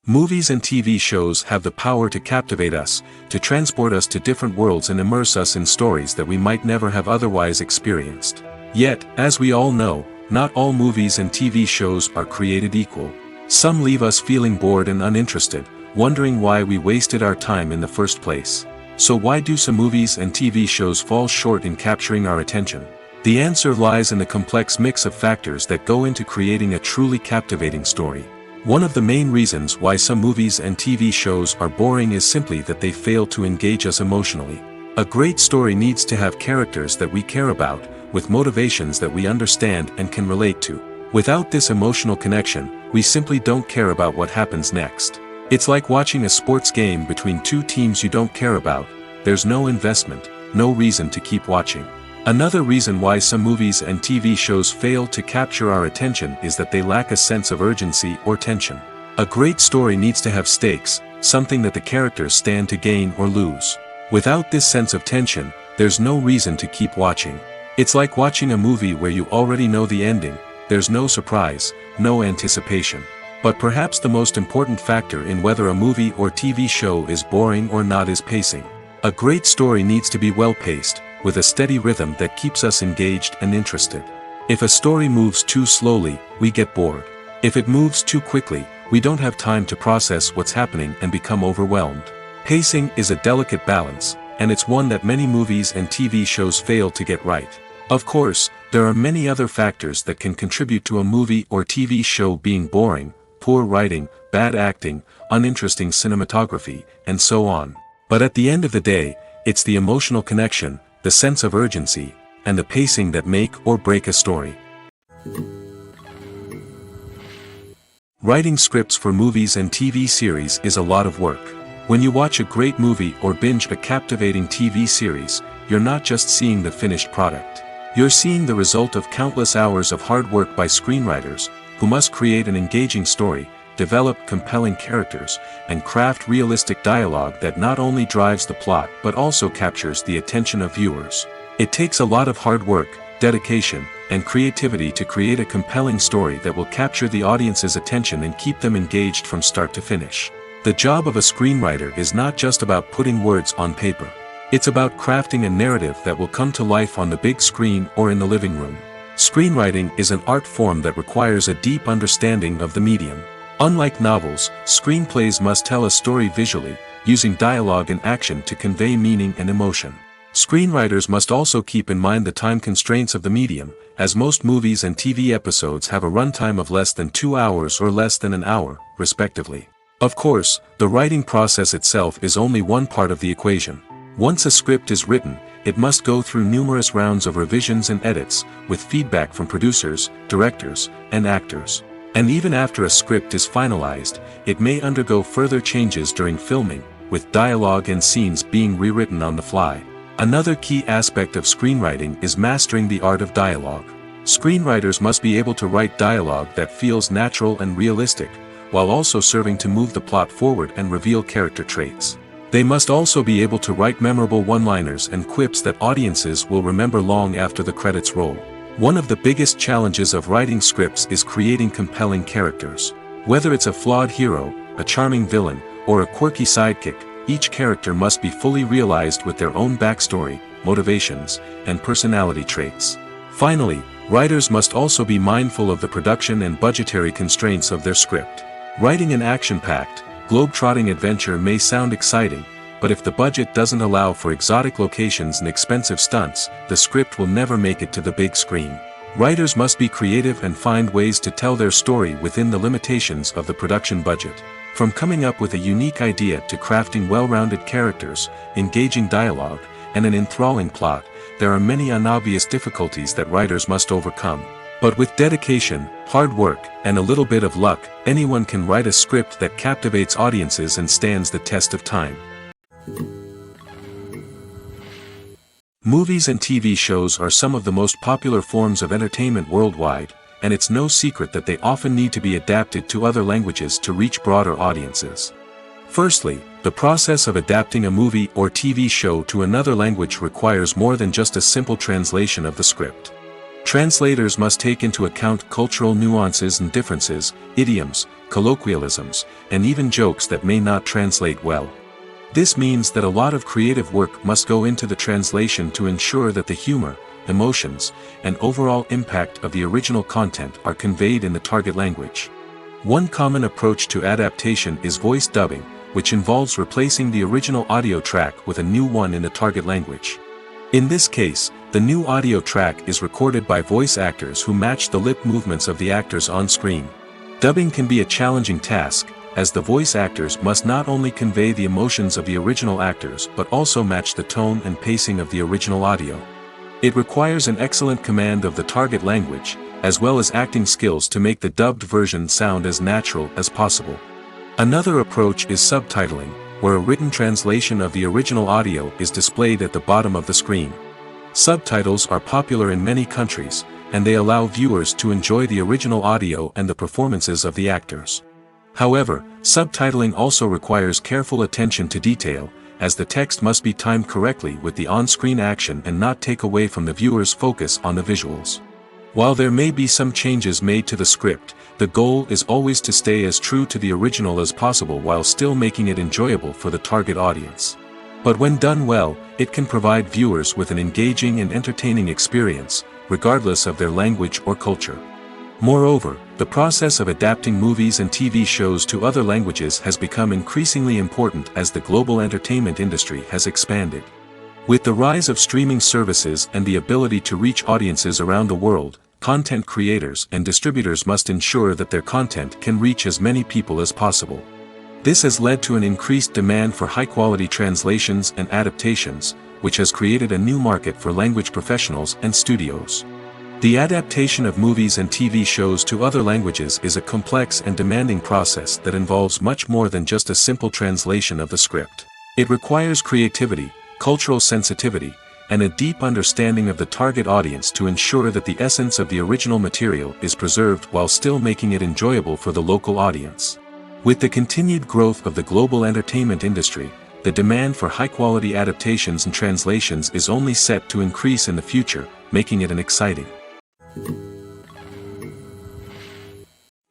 Movies and TV shows have the power to captivate us, to transport us to different worlds and immerse us in stories that we might never have otherwise experienced. Yet, as we all know, not all movies and TV shows are created equal. Some leave us feeling bored and uninterested, wondering why we wasted our time in the first place. So why do some movies and TV shows fall short in capturing our attention? The answer lies in the complex mix of factors that go into creating a truly captivating story. One of the main reasons why some movies and TV shows are boring is simply that they fail to engage us emotionally. A great story needs to have characters that we care about, with motivations that we understand and can relate to. Without this emotional connection, we simply don't care about what happens next. It's like watching a sports game between two teams you don't care about. There's no investment, no reason to keep watching. Another reason why some movies and TV shows fail to capture our attention is that they lack a sense of urgency or tension. A great story needs to have stakes, something that the characters stand to gain or lose. Without this sense of tension, there's no reason to keep watching. It's like watching a movie where you already know the ending. There's no surprise, no anticipation. But perhaps the most important factor in whether a movie or TV show is boring or not is pacing. A great story needs to be well-paced, with a steady rhythm that keeps us engaged and interested. If a story moves too slowly, we get bored. If it moves too quickly, we don't have time to process what's happening and become overwhelmed. Pacing is a delicate balance, and it's one that many movies and TV shows fail to get right. Of course, there are many other factors that can contribute to a movie or TV show being boring: poor writing, bad acting, uninteresting cinematography, and so on. But at the end of the day, it's the emotional connection, the sense of urgency, and the pacing that make or break a story. Writing scripts for movies and TV series is a lot of work. When you watch a great movie or binge a captivating TV series, you're not just seeing the finished product. You're seeing the result of countless hours of hard work by screenwriters, who must create an engaging story, develop compelling characters, and craft realistic dialogue that not only drives the plot but also captures the attention of viewers. It takes a lot of hard work, dedication, and creativity to create a compelling story that will capture the audience's attention and keep them engaged from start to finish. The job of a screenwriter is not just about putting words on paper. It's about crafting a narrative that will come to life on the big screen or in the living room. Screenwriting is an art form that requires a deep understanding of the medium. Unlike novels, screenplays must tell a story visually, using dialogue and action to convey meaning and emotion. Screenwriters must also keep in mind the time constraints of the medium, as most movies and TV episodes have a runtime of less than 2 hours or less than an hour, respectively. Of course, the writing process itself is only one part of the equation. Once a script is written, it must go through numerous rounds of revisions and edits, with feedback from producers, directors, and actors. And even after a script is finalized, it may undergo further changes during filming, with dialogue and scenes being rewritten on the fly. Another key aspect of screenwriting is mastering the art of dialogue. Screenwriters must be able to write dialogue that feels natural and realistic, while also serving to move the plot forward and reveal character traits. They must also be able to write memorable one-liners and quips that audiences will remember long after the credits roll. One of the biggest challenges of writing scripts is creating compelling characters. Whether it's a flawed hero, a charming villain, or a quirky sidekick, each character must be fully realized with their own backstory, motivations, and personality traits. Finally, writers must also be mindful of the production and budgetary constraints of their script. Writing an action-packed, globe-trotting adventure may sound exciting, but if the budget doesn't allow for exotic locations and expensive stunts, the script will never make it to the big screen. Writers must be creative and find ways to tell their story within the limitations of the production budget. From coming up with a unique idea to crafting well-rounded characters, engaging dialogue, and an enthralling plot, there are many unobvious difficulties that writers must overcome. But with dedication, hard work, and a little bit of luck, anyone can write a script that captivates audiences and stands the test of time. Movies and TV shows are some of the most popular forms of entertainment worldwide, and it's no secret that they often need to be adapted to other languages to reach broader audiences. Firstly, the process of adapting a movie or TV show to another language requires more than just a simple translation of the script. Translators must take into account cultural nuances and differences, idioms, colloquialisms, and even jokes that may not translate well. This means that a lot of creative work must go into the translation to ensure that the humor, emotions, and overall impact of the original content are conveyed in the target language. One common approach to adaptation is voice dubbing, which involves replacing the original audio track with a new one in the target language. In this case, the new audio track is recorded by voice actors who match the lip movements of the actors on screen. Dubbing can be a challenging task, as the voice actors must not only convey the emotions of the original actors but also match the tone and pacing of the original audio. It requires an excellent command of the target language, as well as acting skills to make the dubbed version sound as natural as possible. Another approach is subtitling, where a written translation of the original audio is displayed at the bottom of the screen. Subtitles are popular in many countries, and they allow viewers to enjoy the original audio and the performances of the actors. However, subtitling also requires careful attention to detail, as the text must be timed correctly with the on-screen action and not take away from the viewer's focus on the visuals. While there may be some changes made to the script, the goal is always to stay as true to the original as possible while still making it enjoyable for the target audience. But when done well, it can provide viewers with an engaging and entertaining experience, regardless of their language or culture. Moreover, the process of adapting movies and TV shows to other languages has become increasingly important as the global entertainment industry has expanded. With the rise of streaming services and the ability to reach audiences around the world, content creators and distributors must ensure that their content can reach as many people as possible. This has led to an increased demand for high-quality translations and adaptations, which has created a new market for language professionals and studios. The adaptation of movies and TV shows to other languages is a complex and demanding process that involves much more than just a simple translation of the script. It requires creativity, cultural sensitivity, and a deep understanding of the target audience to ensure that the essence of the original material is preserved while still making it enjoyable for the local audience. With the continued growth of the global entertainment industry, the demand for high-quality adaptations and translations is only set to increase in the future, making it an exciting.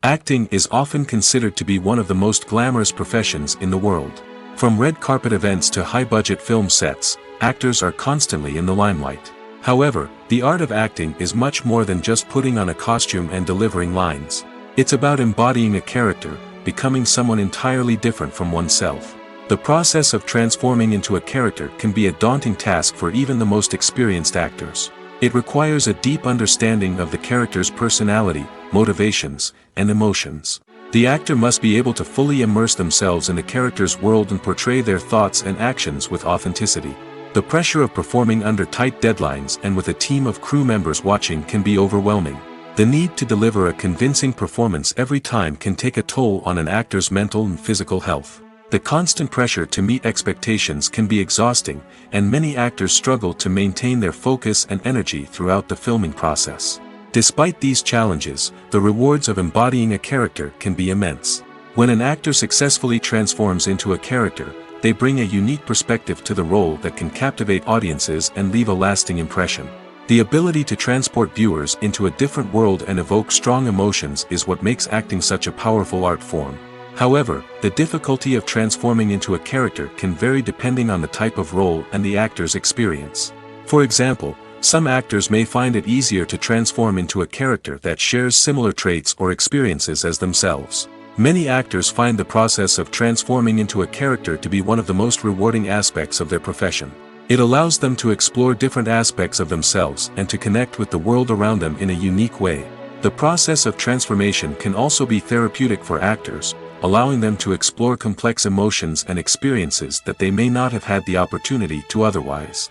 Acting is often considered to be one of the most glamorous professions in the world. From red carpet events to high-budget film sets, actors are constantly in the limelight. However, the art of acting is much more than just putting on a costume and delivering lines. It's about embodying a character, becoming someone entirely different from oneself. The process of transforming into a character can be a daunting task for even the most experienced actors. It requires a deep understanding of the character's personality, motivations, and emotions. The actor must be able to fully immerse themselves in the character's world and portray their thoughts and actions with authenticity. The pressure of performing under tight deadlines and with a team of crew members watching can be overwhelming. The need to deliver a convincing performance every time can take a toll on an actor's mental and physical health. The constant pressure to meet expectations can be exhausting, and many actors struggle to maintain their focus and energy throughout the filming process. Despite these challenges, the rewards of embodying a character can be immense. When an actor successfully transforms into a character, they bring a unique perspective to the role that can captivate audiences and leave a lasting impression. The ability to transport viewers into a different world and evoke strong emotions is what makes acting such a powerful art form. However, the difficulty of transforming into a character can vary depending on the type of role and the actor's experience. For example, some actors may find it easier to transform into a character that shares similar traits or experiences as themselves. Many actors find the process of transforming into a character to be one of the most rewarding aspects of their profession. It allows them to explore different aspects of themselves and to connect with the world around them in a unique way. The process of transformation can also be therapeutic for actors, allowing them to explore complex emotions and experiences that they may not have had the opportunity to otherwise.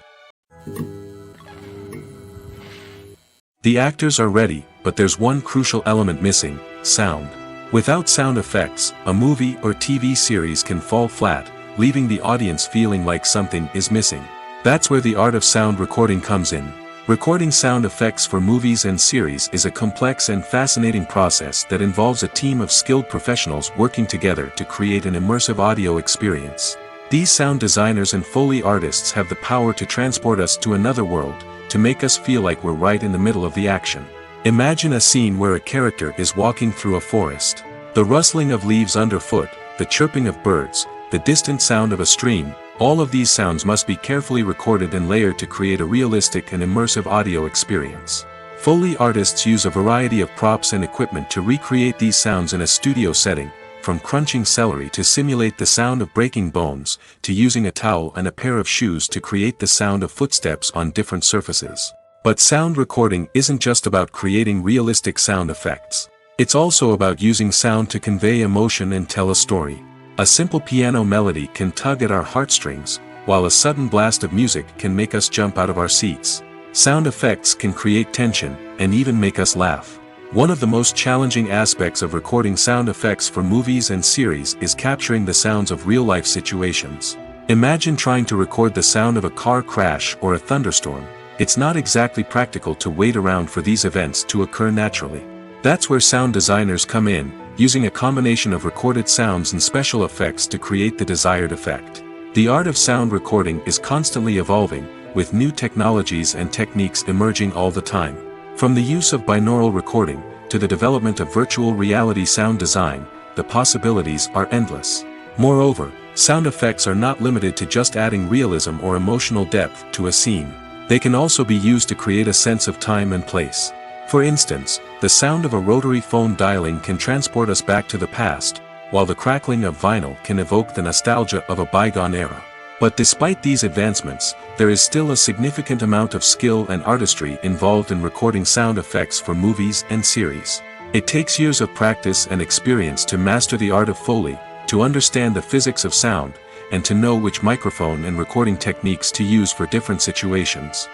The actors are ready, but there's one crucial element missing: sound. Without sound effects, a movie or TV series can fall flat, leaving the audience feeling like something is missing. That's where the art of sound recording comes in. Recording sound effects for movies and series is a complex and fascinating process that involves a team of skilled professionals working together to create an immersive audio experience. These sound designers and Foley artists have the power to transport us to another world, to make us feel like we're right in the middle of the action. Imagine a scene where a character is walking through a forest. The rustling of leaves underfoot, the chirping of birds, the distant sound of a stream, all of these sounds must be carefully recorded and layered to create a realistic and immersive audio experience. Foley artists use a variety of props and equipment to recreate these sounds in a studio setting, from crunching celery to simulate the sound of breaking bones, to using a towel and a pair of shoes to create the sound of footsteps on different surfaces. But sound recording isn't just about creating realistic sound effects. It's also about using sound to convey emotion and tell a story. A simple piano melody can tug at our heartstrings, while a sudden blast of music can make us jump out of our seats. Sound effects can create tension, and even make us laugh. One of the most challenging aspects of recording sound effects for movies and series is capturing the sounds of real-life situations. Imagine trying to record the sound of a car crash or a thunderstorm. It's not exactly practical to wait around for these events to occur naturally. That's where sound designers come in, using a combination of recorded sounds and special effects to create the desired effect. The art of sound recording is constantly evolving, with new technologies and techniques emerging all the time. From the use of binaural recording, to the development of virtual reality sound design, the possibilities are endless. Moreover, sound effects are not limited to just adding realism or emotional depth to a scene. They can also be used to create a sense of time and place. For instance, the sound of a rotary phone dialing can transport us back to the past, while the crackling of vinyl can evoke the nostalgia of a bygone era. But despite these advancements, there is still a significant amount of skill and artistry involved in recording sound effects for movies and series. It takes years of practice and experience to master the art of Foley, to understand the physics of sound, and to know which microphone and recording techniques to use for different situations.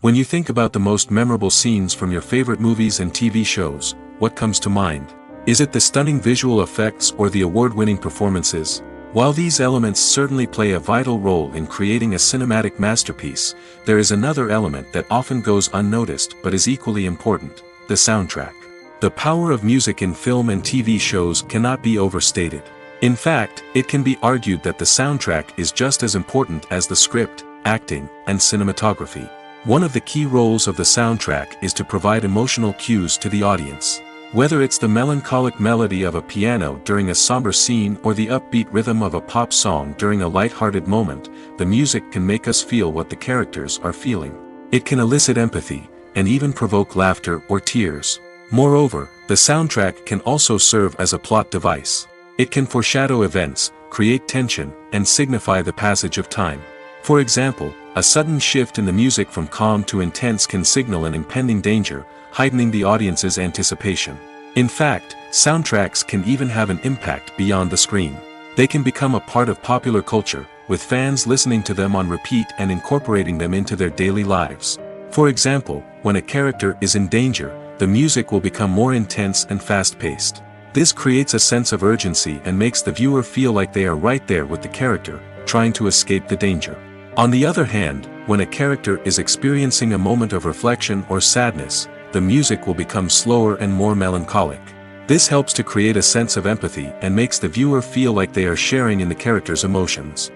When you think about the most memorable scenes from your favorite movies and TV shows, what comes to mind? Is it the stunning visual effects or the award-winning performances? While these elements certainly play a vital role in creating a cinematic masterpiece, there is another element that often goes unnoticed but is equally important: the soundtrack. The power of music in film and TV shows cannot be overstated. In fact, it can be argued that the soundtrack is just as important as the script, acting, and cinematography. One of the key roles of the soundtrack is to provide emotional cues to the audience. Whether it's the melancholic melody of a piano during a somber scene or the upbeat rhythm of a pop song during a light-hearted moment, the music can make us feel what the characters are feeling. It can elicit empathy, and even provoke laughter or tears. Moreover, the soundtrack can also serve as a plot device. It can foreshadow events, create tension, and signify the passage of time. For example, a sudden shift in the music from calm to intense can signal an impending danger, heightening the audience's anticipation. In fact, soundtracks can even have an impact beyond the screen. They can become a part of popular culture, with fans listening to them on repeat and incorporating them into their daily lives. For example, when a character is in danger, the music will become more intense and fast-paced. This creates a sense of urgency and makes the viewer feel like they are right there with the character, trying to escape the danger. On the other hand, when a character is experiencing a moment of reflection or sadness, the music will become slower and more melancholic. This helps to create a sense of empathy and makes the viewer feel like they are sharing in the character's emotions.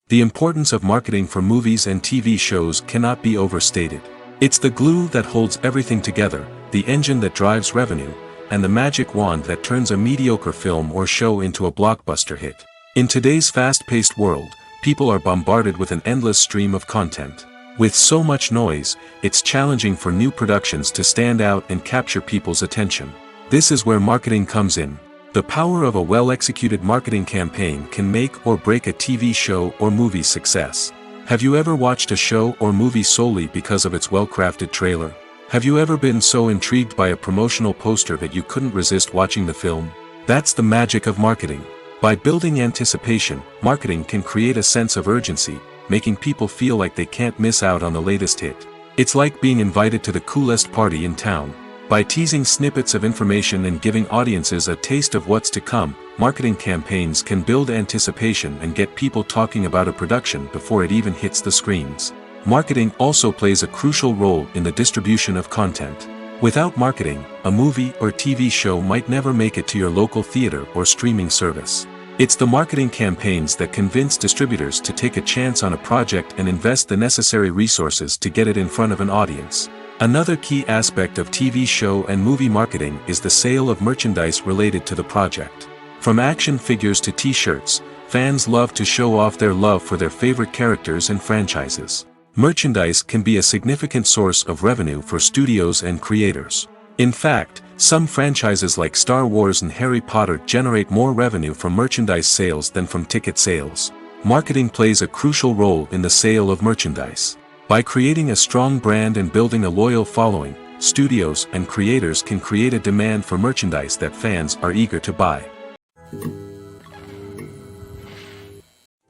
The importance of marketing for movies and TV shows cannot be overstated. It's the glue that holds everything together, the engine that drives revenue, and the magic wand that turns a mediocre film or show into a blockbuster hit. In today's fast-paced world, people are bombarded with an endless stream of content. With so much noise, it's challenging for new productions to stand out and capture people's attention. This is where marketing comes in. The power of a well-executed marketing campaign can make or break a TV show or movie's success. Have you ever watched a show or movie solely because of its well-crafted trailer? Have you ever been so intrigued by a promotional poster that you couldn't resist watching the film? That's the magic of marketing. By building anticipation, marketing can create a sense of urgency, making people feel like they can't miss out on the latest hit. It's like being invited to the coolest party in town. By teasing snippets of information and giving audiences a taste of what's to come, marketing campaigns can build anticipation and get people talking about a production before it even hits the screens. Marketing also plays a crucial role in the distribution of content. Without marketing, a movie or TV show might never make it to your local theater or streaming service. It's the marketing campaigns that convince distributors to take a chance on a project and invest the necessary resources to get it in front of an audience. Another key aspect of TV show and movie marketing is the sale of merchandise related to the project. From action figures to t-shirts, fans love to show off their love for their favorite characters and franchises. Merchandise can be a significant source of revenue for studios and creators. In fact, some franchises like Star Wars and Harry Potter generate more revenue from merchandise sales than from ticket sales. Marketing plays a crucial role in the sale of merchandise. By creating a strong brand and building a loyal following, studios and creators can create a demand for merchandise that fans are eager to buy.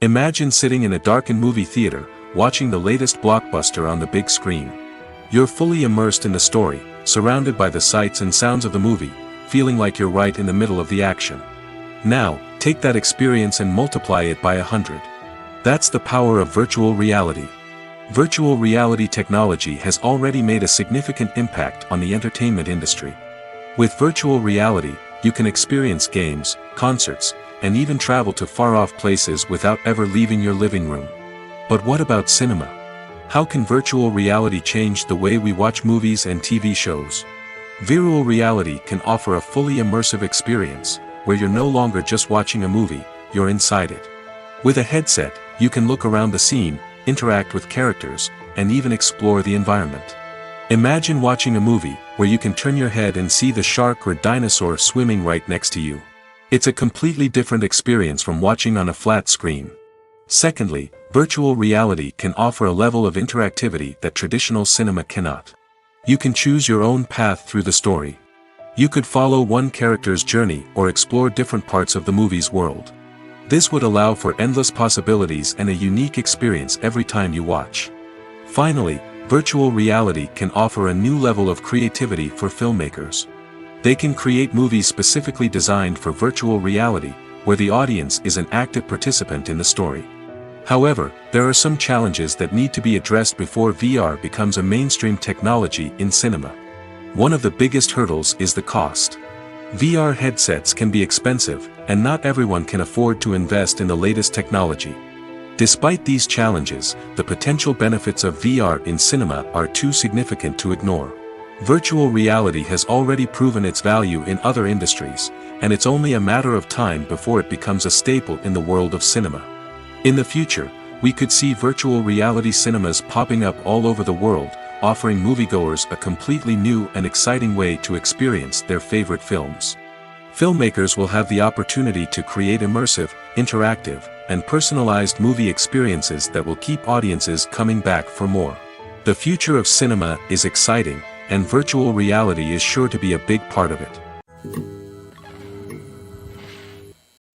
Imagine sitting in a darkened movie theater, watching the latest blockbuster on the big screen. You're fully immersed in the story, surrounded by the sights and sounds of the movie, feeling like you're right in the middle of the action. Now, take that experience and multiply it by 100. That's the power of virtual reality. Virtual reality technology has already made a significant impact on the entertainment industry. With virtual reality, you can experience games, concerts, and even travel to far-off places without ever leaving your living room. But what about cinema? How can virtual reality change the way we watch movies and TV shows? Virtual reality can offer a fully immersive experience, where you're no longer just watching a movie, you're inside it. With a headset, you can look around the scene, interact with characters, and even explore the environment. Imagine watching a movie, where you can turn your head and see the shark or dinosaur swimming right next to you. It's a completely different experience from watching on a flat screen. Secondly, virtual reality can offer a level of interactivity that traditional cinema cannot. You can choose your own path through the story. You could follow one character's journey or explore different parts of the movie's world. This would allow for endless possibilities and a unique experience every time you watch. Finally, virtual reality can offer a new level of creativity for filmmakers. They can create movies specifically designed for virtual reality, where the audience is an active participant in the story. However, there are some challenges that need to be addressed before VR becomes a mainstream technology in cinema. One of the biggest hurdles is the cost. VR headsets can be expensive, and not everyone can afford to invest in the latest technology. Despite these challenges, the potential benefits of VR in cinema are too significant to ignore. Virtual reality has already proven its value in other industries, and it's only a matter of time before it becomes a staple in the world of cinema. In the future, we could see virtual reality cinemas popping up all over the world, offering moviegoers a completely new and exciting way to experience their favorite films. Filmmakers will have the opportunity to create immersive, interactive, and personalized movie experiences that will keep audiences coming back for more. The future of cinema is exciting, and virtual reality is sure to be a big part of it.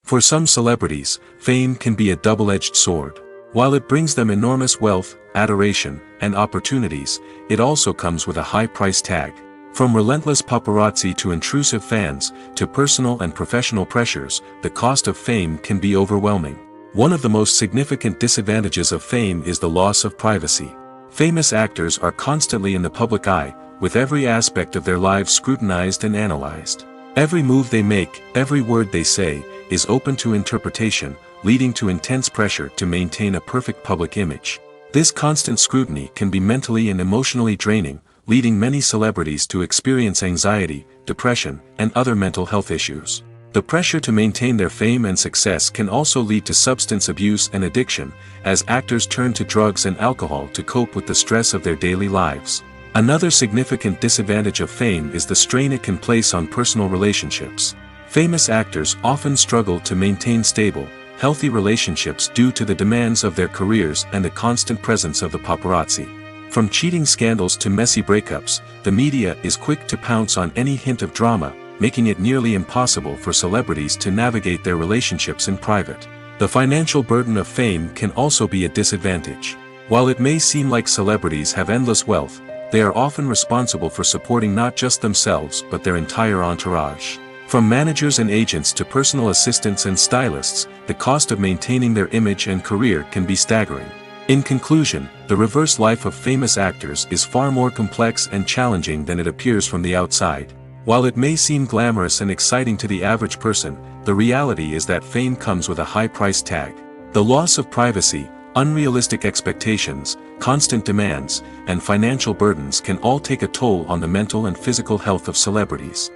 For some celebrities, fame can be a double-edged sword. While it brings them enormous wealth, adoration, and opportunities, it also comes with a high price tag. From relentless paparazzi to intrusive fans, to personal and professional pressures, the cost of fame can be overwhelming. One of the most significant disadvantages of fame is the loss of privacy. Famous actors are constantly in the public eye, with every aspect of their lives scrutinized and analyzed. Every move they make, every word they say, is open to interpretation, leading to intense pressure to maintain a perfect public image. This constant scrutiny can be mentally and emotionally draining, leading many celebrities to experience anxiety, depression, and other mental health issues. The pressure to maintain their fame and success can also lead to substance abuse and addiction, as actors turn to drugs and alcohol to cope with the stress of their daily lives. Another significant disadvantage of fame is the strain it can place on personal relationships. Famous actors often struggle to maintain stable, healthy relationships due to the demands of their careers and the constant presence of the paparazzi. From cheating scandals to messy breakups, the media is quick to pounce on any hint of drama, making it nearly impossible for celebrities to navigate their relationships in private. The financial burden of fame can also be a disadvantage. While it may seem like celebrities have endless wealth, they are often responsible for supporting not just themselves but their entire entourage. From managers and agents to personal assistants and stylists, the cost of maintaining their image and career can be staggering. In conclusion, the reverse life of famous actors is far more complex and challenging than it appears from the outside. While it may seem glamorous and exciting to the average person, the reality is that fame comes with a high price tag. The loss of privacy, unrealistic expectations, constant demands, and financial burdens can all take a toll on the mental and physical health of celebrities.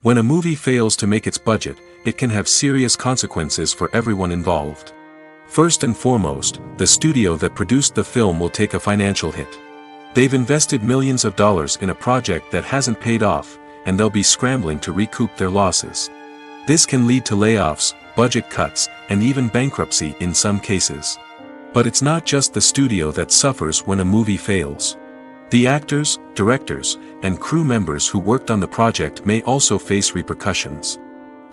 When a movie fails to make its budget, it can have serious consequences for everyone involved. First and foremost, the studio that produced the film will take a financial hit. They've invested millions of dollars in a project that hasn't paid off, and they'll be scrambling to recoup their losses. This can lead to layoffs, budget cuts, and even bankruptcy in some cases. But it's not just the studio that suffers when a movie fails. The actors, directors, and crew members who worked on the project may also face repercussions.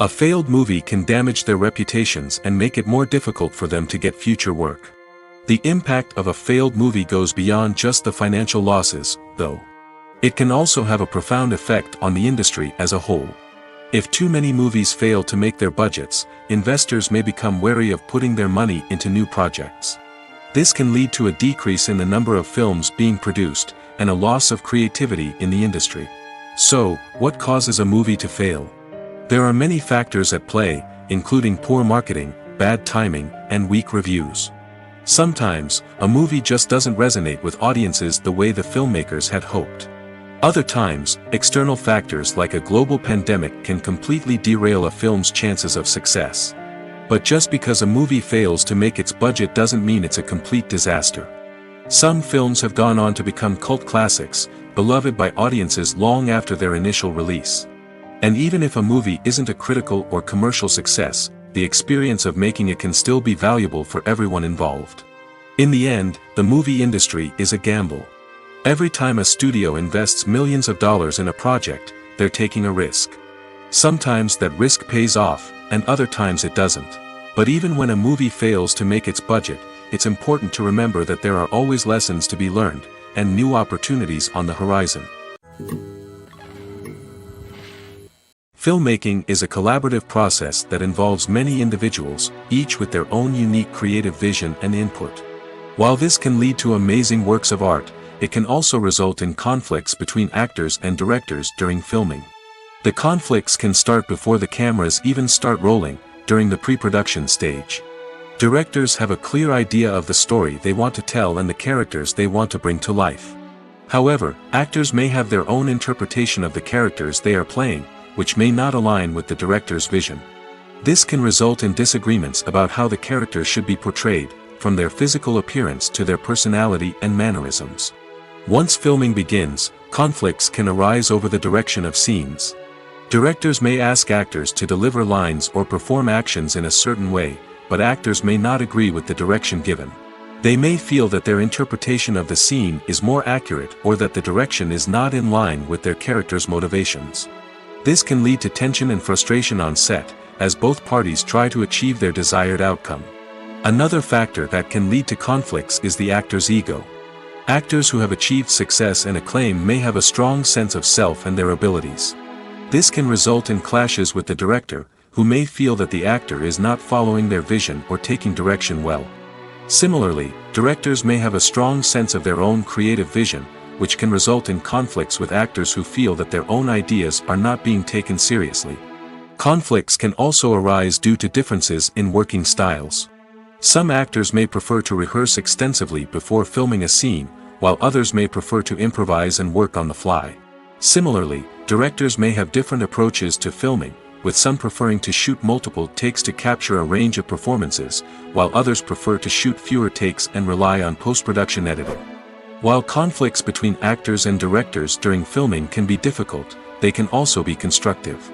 A failed movie can damage their reputations and make it more difficult for them to get future work. The impact of a failed movie goes beyond just the financial losses, though. It can also have a profound effect on the industry as a whole. If too many movies fail to make their budgets, investors may become wary of putting their money into new projects. This can lead to a decrease in the number of films being produced, and a loss of creativity in the industry. So, what causes a movie to fail? There are many factors at play, including poor marketing, bad timing, and weak reviews. Sometimes, a movie just doesn't resonate with audiences the way the filmmakers had hoped. Other times, external factors like a global pandemic can completely derail a film's chances of success. But just because a movie fails to make its budget doesn't mean it's a complete disaster. Some films have gone on to become cult classics, beloved by audiences long after their initial release. And even if a movie isn't a critical or commercial success, the experience of making it can still be valuable for everyone involved. In the end, the movie industry is a gamble. Every time a studio invests millions of dollars in a project, they're taking a risk. Sometimes that risk pays off, and other times it doesn't. But even when a movie fails to make its budget, it's important to remember that there are always lessons to be learned, and new opportunities on the horizon. Filmmaking is a collaborative process that involves many individuals, each with their own unique creative vision and input. While this can lead to amazing works of art, it can also result in conflicts between actors and directors during filming. The conflicts can start before the cameras even start rolling, during the pre-production stage. Directors have a clear idea of the story they want to tell and the characters they want to bring to life. However, actors may have their own interpretation of the characters they are playing, which may not align with the director's vision. This can result in disagreements about how the characters should be portrayed, from their physical appearance to their personality and mannerisms. Once filming begins, conflicts can arise over the direction of scenes. Directors may ask actors to deliver lines or perform actions in a certain way, but actors may not agree with the direction given. They may feel that their interpretation of the scene is more accurate or that the direction is not in line with their character's motivations. This can lead to tension and frustration on set, as both parties try to achieve their desired outcome. Another factor that can lead to conflicts is the actor's ego. Actors who have achieved success and acclaim may have a strong sense of self and their abilities. This can result in clashes with the director, who may feel that the actor is not following their vision or taking direction well. Similarly, directors may have a strong sense of their own creative vision, which can result in conflicts with actors who feel that their own ideas are not being taken seriously. Conflicts can also arise due to differences in working styles. Some actors may prefer to rehearse extensively before filming a scene, while others may prefer to improvise and work on the fly. Similarly, directors may have different approaches to filming, with some preferring to shoot multiple takes to capture a range of performances, while others prefer to shoot fewer takes and rely on post-production editing. While conflicts between actors and directors during filming can be difficult, they can also be constructive.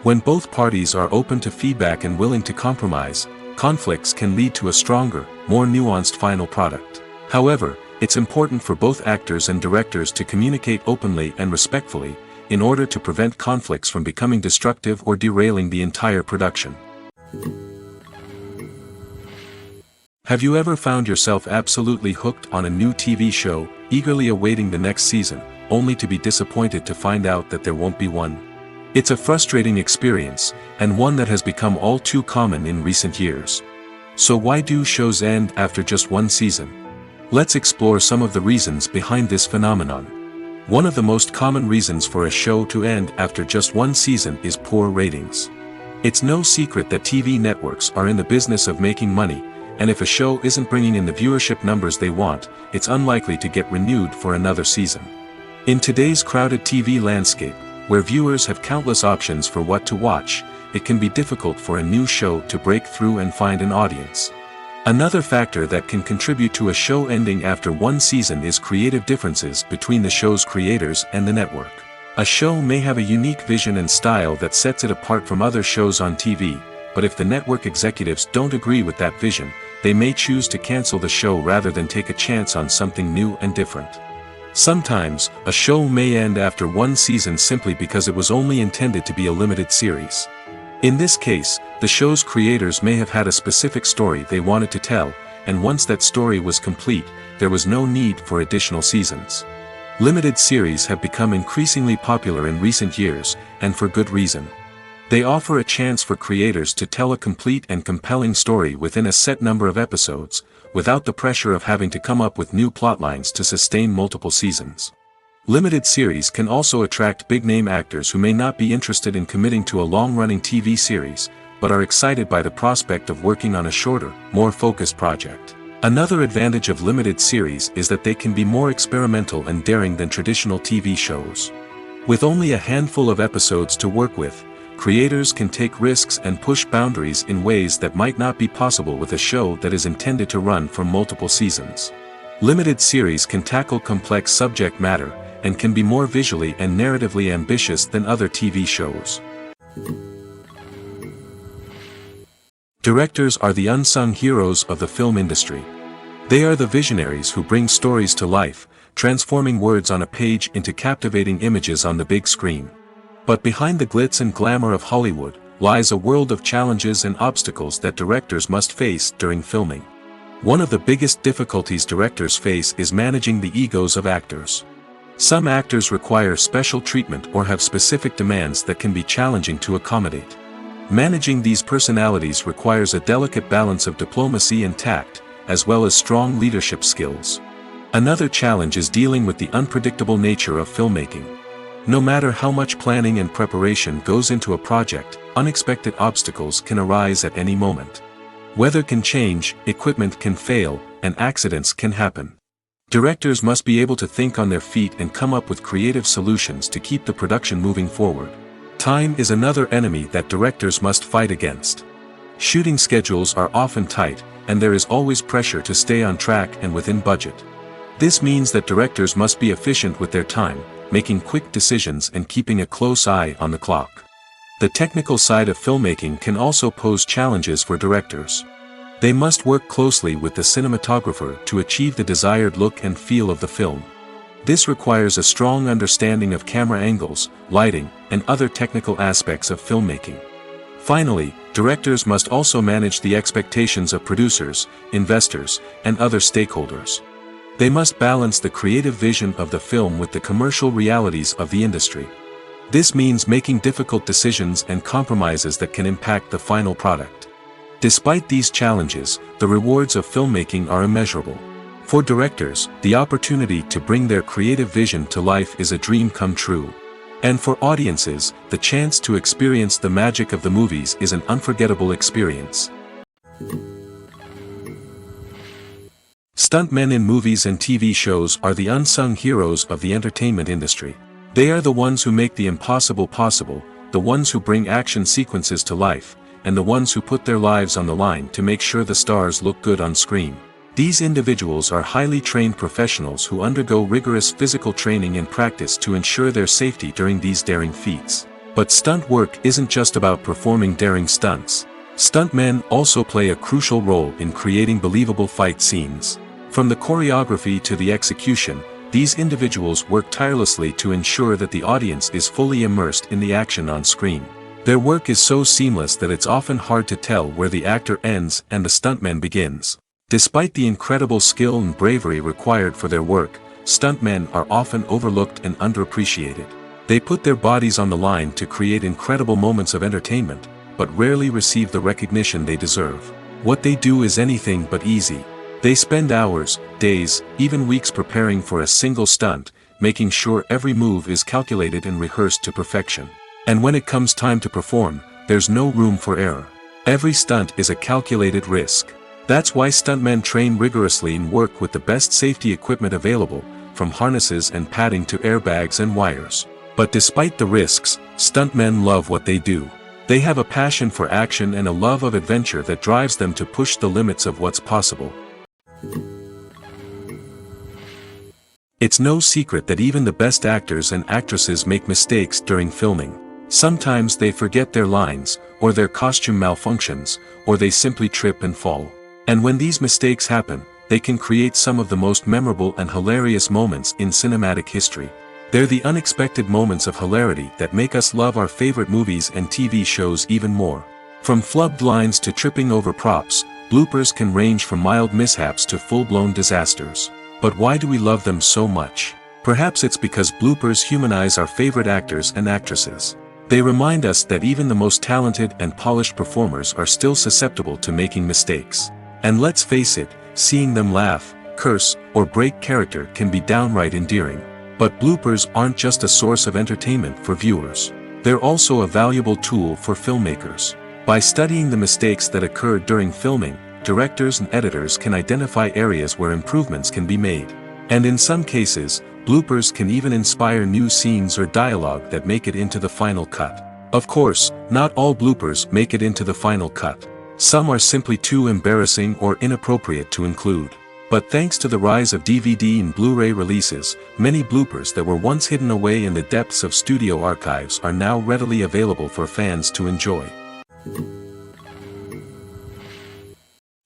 When both parties are open to feedback and willing to compromise, conflicts can lead to a stronger, more nuanced final product. However, it's important for both actors and directors to communicate openly and respectfully, in order to prevent conflicts from becoming destructive or derailing the entire production. Have you ever found yourself absolutely hooked on a new TV show, eagerly awaiting the next season, only to be disappointed to find out that there won't be one? It's a frustrating experience, and one that has become all too common in recent years. So why do shows end after just one season? Let's explore some of the reasons behind this phenomenon. One of the most common reasons for a show to end after just one season is poor ratings. It's no secret that TV networks are in the business of making money, and if a show isn't bringing in the viewership numbers they want, it's unlikely to get renewed for another season. In today's crowded TV landscape, where viewers have countless options for what to watch, it can be difficult for a new show to break through and find an audience. Another factor that can contribute to a show ending after one season is creative differences between the show's creators and the network. A show may have a unique vision and style that sets it apart from other shows on TV, but if the network executives don't agree with that vision, they may choose to cancel the show rather than take a chance on something new and different. Sometimes, a show may end after one season simply because it was only intended to be a limited series. In this case, the show's creators may have had a specific story they wanted to tell, and once that story was complete, there was no need for additional seasons. Limited series have become increasingly popular in recent years, and for good reason. They offer a chance for creators to tell a complete and compelling story within a set number of episodes, without the pressure of having to come up with new plotlines to sustain multiple seasons. Limited series can also attract big-name actors who may not be interested in committing to a long-running TV series, but are excited by the prospect of working on a shorter, more focused project. Another advantage of limited series is that they can be more experimental and daring than traditional TV shows. With only a handful of episodes to work with, creators can take risks and push boundaries in ways that might not be possible with a show that is intended to run for multiple seasons. Limited series can tackle complex subject matter, and can be more visually and narratively ambitious than other TV shows. Directors are the unsung heroes of the film industry. They are the visionaries who bring stories to life, transforming words on a page into captivating images on the big screen. But behind the glitz and glamour of Hollywood, lies a world of challenges and obstacles that directors must face during filming. One of the biggest difficulties directors face is managing the egos of actors. Some actors require special treatment or have specific demands that can be challenging to accommodate. Managing these personalities requires a delicate balance of diplomacy and tact, as well as strong leadership skills. Another challenge is dealing with the unpredictable nature of filmmaking. No matter how much planning and preparation goes into a project, unexpected obstacles can arise at any moment. Weather can change, equipment can fail, and accidents can happen. Directors must be able to think on their feet and come up with creative solutions to keep the production moving forward. Time is another enemy that directors must fight against. Shooting schedules are often tight, and there is always pressure to stay on track and within budget. This means that directors must be efficient with their time, making quick decisions and keeping a close eye on the clock. The technical side of filmmaking can also pose challenges for directors. They must work closely with the cinematographer to achieve the desired look and feel of the film. This requires a strong understanding of camera angles, lighting, and other technical aspects of filmmaking. Finally, directors must also manage the expectations of producers, investors, and other stakeholders. They must balance the creative vision of the film with the commercial realities of the industry. This means making difficult decisions and compromises that can impact the final product. Despite these challenges, the rewards of filmmaking are immeasurable. For directors, the opportunity to bring their creative vision to life is a dream come true. And for audiences, the chance to experience the magic of the movies is an unforgettable experience. Stuntmen in movies and TV shows are the unsung heroes of the entertainment industry. They are the ones who make the impossible possible, the ones who bring action sequences to life, and the ones who put their lives on the line to make sure the stars look good on screen. These individuals are highly trained professionals who undergo rigorous physical training and practice to ensure their safety during these daring feats. But stunt work isn't just about performing daring stunts. Stuntmen also play a crucial role in creating believable fight scenes. From the choreography to the execution, these individuals work tirelessly to ensure that the audience is fully immersed in the action on screen. Their work is so seamless that it's often hard to tell where the actor ends and the stuntman begins. Despite the incredible skill and bravery required for their work, stuntmen are often overlooked and underappreciated. They put their bodies on the line to create incredible moments of entertainment, but rarely receive the recognition they deserve. What they do is anything but easy. They spend hours, days, even weeks preparing for a single stunt, making sure every move is calculated and rehearsed to perfection. And when it comes time to perform, there's no room for error. Every stunt is a calculated risk. That's why stuntmen train rigorously and work with the best safety equipment available, from harnesses and padding to airbags and wires. But despite the risks, stuntmen love what they do. They have a passion for action and a love of adventure that drives them to push the limits of what's possible. It's no secret that even the best actors and actresses make mistakes during filming. Sometimes they forget their lines, or their costume malfunctions, or they simply trip and fall. And when these mistakes happen, they can create some of the most memorable and hilarious moments in cinematic history. They're the unexpected moments of hilarity that make us love our favorite movies and TV shows even more. From flubbed lines to tripping over props, bloopers can range from mild mishaps to full-blown disasters. But why do we love them so much? Perhaps it's because bloopers humanize our favorite actors and actresses. They remind us that even the most talented and polished performers are still susceptible to making mistakes. And let's face it, seeing them laugh, curse, or break character can be downright endearing. But bloopers aren't just a source of entertainment for viewers. They're also a valuable tool for filmmakers. By studying the mistakes that occurred during filming, directors and editors can identify areas where improvements can be made. And in some cases, bloopers can even inspire new scenes or dialogue that make it into the final cut. Of course, not all bloopers make it into the final cut. Some are simply too embarrassing or inappropriate to include. But thanks to the rise of DVD and Blu-ray releases, many bloopers that were once hidden away in the depths of studio archives are now readily available for fans to enjoy.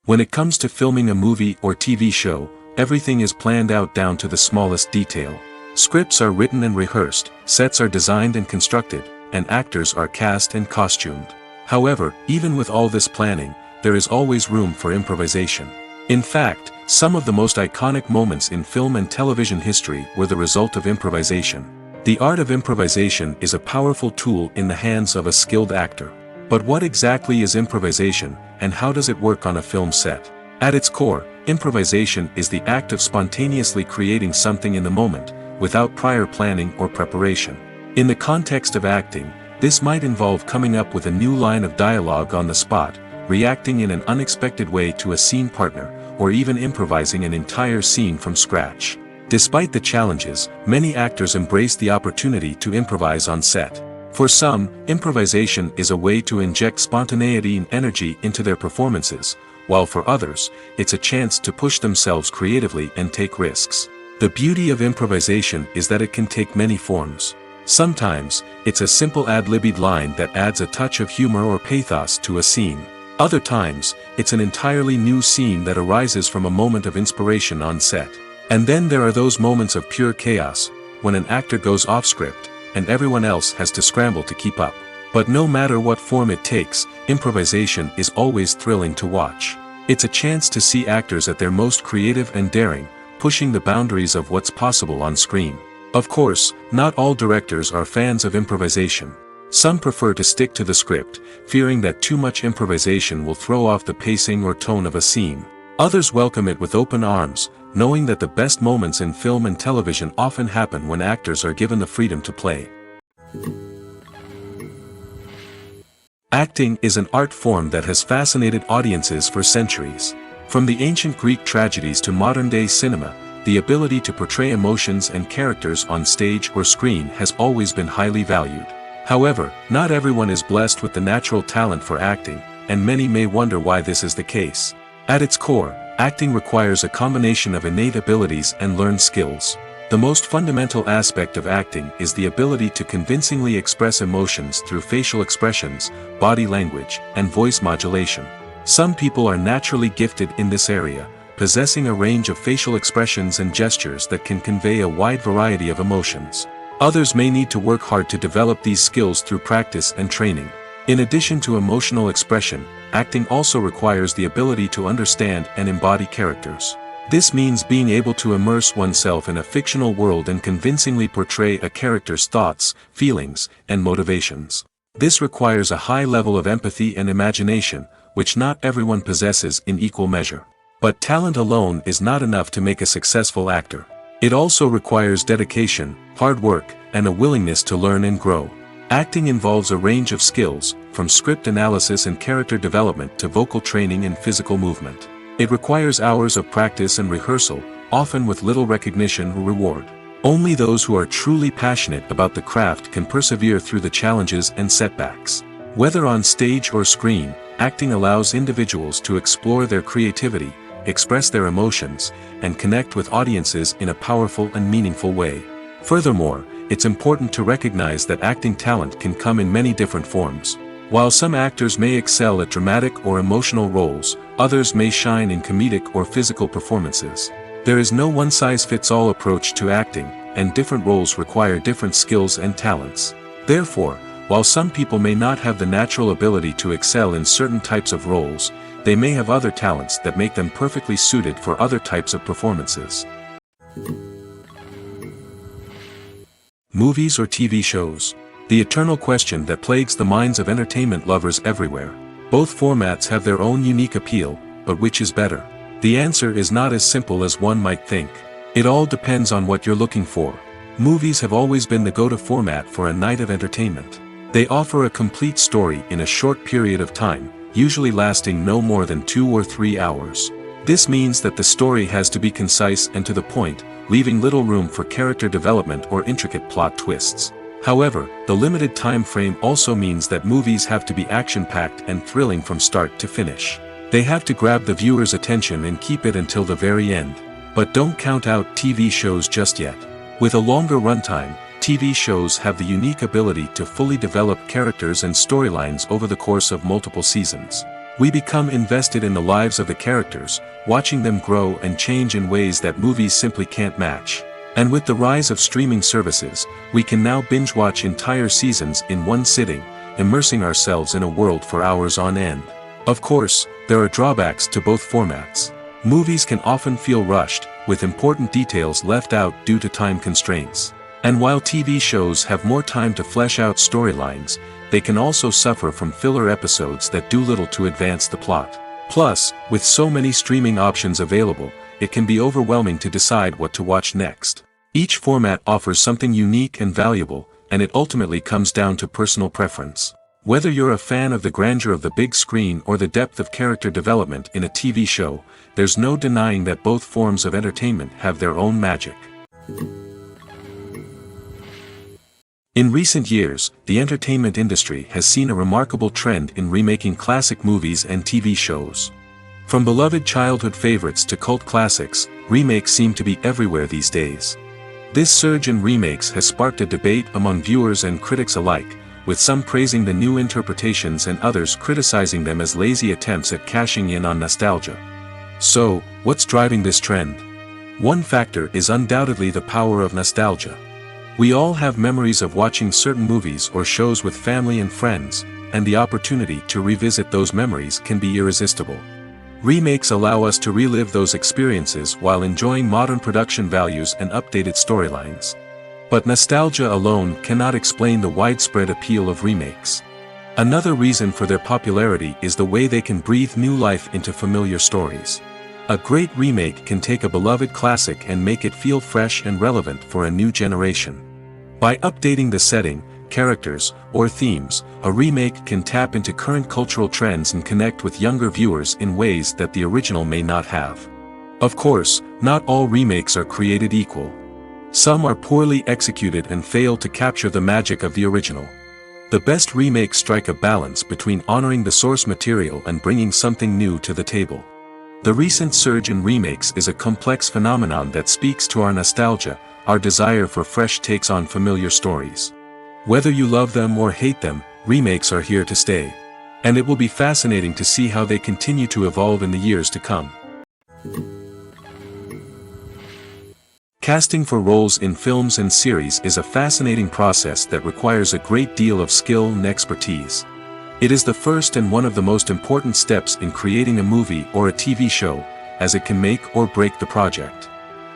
When it comes to filming a movie or TV show, everything is planned out down to the smallest detail. Scripts are written and rehearsed, sets are designed and constructed, and actors are cast and costumed. However, even with all this planning, there is always room for improvisation. In fact, some of the most iconic moments in film and television history were the result of improvisation. The art of improvisation is a powerful tool in the hands of a skilled actor. But what exactly is improvisation, and how does it work on a film set? At its core, improvisation is the act of spontaneously creating something in the moment, without prior planning or preparation. In the context of acting, this might involve coming up with a new line of dialogue on the spot, reacting in an unexpected way to a scene partner, or even improvising an entire scene from scratch. Despite the challenges, many actors embrace the opportunity to improvise on set. For some, improvisation is a way to inject spontaneity and energy into their performances, while for others, it's a chance to push themselves creatively and take risks. The beauty of improvisation is that it can take many forms. Sometimes, it's a simple ad-libbed line that adds a touch of humor or pathos to a scene. Other times, it's an entirely new scene that arises from a moment of inspiration on set. And then there are those moments of pure chaos, when an actor goes off script, and everyone else has to scramble to keep up. But no matter what form it takes, improvisation is always thrilling to watch. It's a chance to see actors at their most creative and daring, pushing the boundaries of what's possible on screen. Of course, not all directors are fans of improvisation. Some prefer to stick to the script, fearing that too much improvisation will throw off the pacing or tone of a scene. Others welcome it with open arms, knowing that the best moments in film and television often happen when actors are given the freedom to play. Acting is an art form that has fascinated audiences for centuries. From the ancient Greek tragedies to modern-day cinema, the ability to portray emotions and characters on stage or screen has always been highly valued. However, not everyone is blessed with the natural talent for acting, and many may wonder why this is the case. At its core, acting requires a combination of innate abilities and learned skills. The most fundamental aspect of acting is the ability to convincingly express emotions through facial expressions, body language, and voice modulation. Some people are naturally gifted in this area, possessing a range of facial expressions and gestures that can convey a wide variety of emotions. Others may need to work hard to develop these skills through practice and training. In addition to emotional expression, acting also requires the ability to understand and embody characters. This means being able to immerse oneself in a fictional world and convincingly portray a character's thoughts, feelings, and motivations. This requires a high level of empathy and imagination, which not everyone possesses in equal measure. But talent alone is not enough to make a successful actor. It also requires dedication, hard work, and a willingness to learn and grow. Acting involves a range of skills, from script analysis and character development to vocal training and physical movement. It requires hours of practice and rehearsal, often with little recognition or reward. Only those who are truly passionate about the craft can persevere through the challenges and setbacks. Whether on stage or screen, acting allows individuals to explore their creativity, express their emotions, and connect with audiences in a powerful and meaningful way. Furthermore, it's important to recognize that acting talent can come in many different forms. While some actors may excel at dramatic or emotional roles, others may shine in comedic or physical performances. There is no one-size-fits-all approach to acting, and different roles require different skills and talents. Therefore, while some people may not have the natural ability to excel in certain types of roles, they may have other talents that make them perfectly suited for other types of performances. Movies or TV shows? The eternal question that plagues the minds of entertainment lovers everywhere. Both formats have their own unique appeal, but which is better? The answer is not as simple as one might think. It all depends on what you're looking for. Movies have always been the go-to format for a night of entertainment. They offer a complete story in a short period of time, usually lasting no more than 2 or 3 hours. This means that the story has to be concise and to the point, leaving little room for character development or intricate plot twists. However, the limited time frame also means that movies have to be action-packed and thrilling from start to finish. They have to grab the viewer's attention and keep it until the very end. But don't count out TV shows just yet. With a longer runtime, TV shows have the unique ability to fully develop characters and storylines over the course of multiple seasons. We become invested in the lives of the characters, watching them grow and change in ways that movies simply can't match. And with the rise of streaming services, we can now binge-watch entire seasons in one sitting, immersing ourselves in a world for hours on end. Of course, there are drawbacks to both formats. Movies can often feel rushed, with important details left out due to time constraints. And while TV shows have more time to flesh out storylines, they can also suffer from filler episodes that do little to advance the plot. Plus, with so many streaming options available, it can be overwhelming to decide what to watch next. Each format offers something unique and valuable, and it ultimately comes down to personal preference. Whether you're a fan of the grandeur of the big screen or the depth of character development in a TV show, there's no denying that both forms of entertainment have their own magic. In recent years, the entertainment industry has seen a remarkable trend in remaking classic movies and TV shows. From beloved childhood favorites to cult classics, remakes seem to be everywhere these days. This surge in remakes has sparked a debate among viewers and critics alike, with some praising the new interpretations and others criticizing them as lazy attempts at cashing in on nostalgia. So, what's driving this trend? One factor is undoubtedly the power of nostalgia. We all have memories of watching certain movies or shows with family and friends, and the opportunity to revisit those memories can be irresistible. Remakes allow us to relive those experiences while enjoying modern production values and updated storylines. But nostalgia alone cannot explain the widespread appeal of remakes. Another reason for their popularity is the way they can breathe new life into familiar stories. A great remake can take a beloved classic and make it feel fresh and relevant for a new generation. By updating the setting, characters, or themes, a remake can tap into current cultural trends and connect with younger viewers in ways that the original may not have. Of course, not all remakes are created equal. Some are poorly executed and fail to capture the magic of the original. The best remakes strike a balance between honoring the source material and bringing something new to the table. The recent surge in remakes is a complex phenomenon that speaks to our nostalgia, our desire for fresh takes on familiar stories. Whether you love them or hate them, remakes are here to stay. And it will be fascinating to see how they continue to evolve in the years to come. Casting for roles in films and series is a fascinating process that requires a great deal of skill and expertise. It is the first and one of the most important steps in creating a movie or a TV show, as it can make or break the project.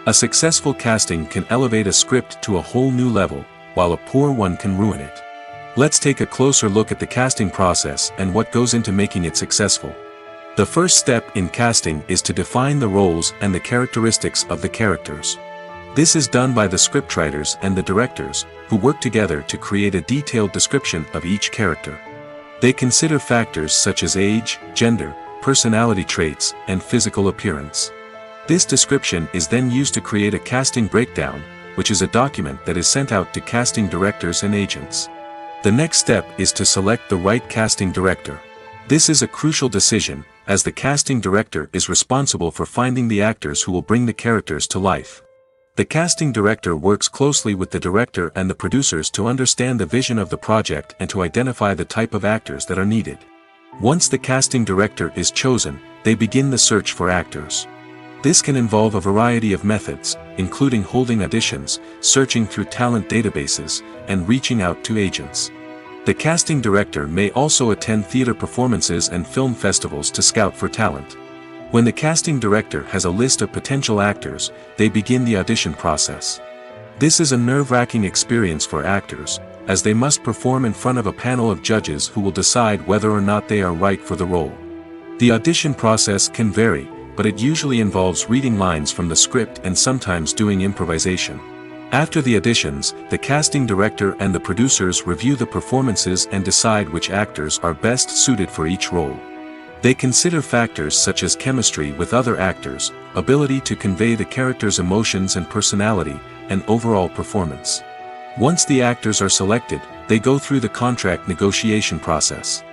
A successful casting can elevate a script to a whole new level, while a poor one can ruin it. Let's take a closer look at the casting process and what goes into making it successful. The first step in casting is to define the roles and the characteristics of the characters. This is done by the scriptwriters and the directors, who work together to create a detailed description of each character. They consider factors such as age, gender, personality traits, and physical appearance. This description is then used to create a casting breakdown, which is a document that is sent out to casting directors and agents. The next step is to select the right casting director. This is a crucial decision, as the casting director is responsible for finding the actors who will bring the characters to life. The casting director works closely with the director and the producers to understand the vision of the project and to identify the type of actors that are needed. Once the casting director is chosen, they begin the search for actors. This can involve a variety of methods, including holding auditions, searching through talent databases, and reaching out to agents. The casting director may also attend theater performances and film festivals to scout for talent. When the casting director has a list of potential actors, they begin the audition process. This is a nerve-wracking experience for actors, as they must perform in front of a panel of judges who will decide whether or not they are right for the role. The audition process can vary, but it usually involves reading lines from the script and sometimes doing improvisation. After the auditions, the casting director and the producers review the performances and decide which actors are best suited for each role. They consider factors such as chemistry with other actors, ability to convey the character's emotions and personality, and overall performance. Once the actors are selected, they go through the contract negotiation process.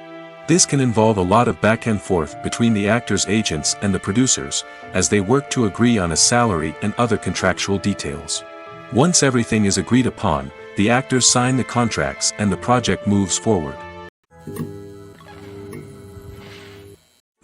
This can involve a lot of back and forth between the actors' agents and the producers, as they work to agree on a salary and other contractual details. Once everything is agreed upon, the actors sign the contracts and the project moves forward.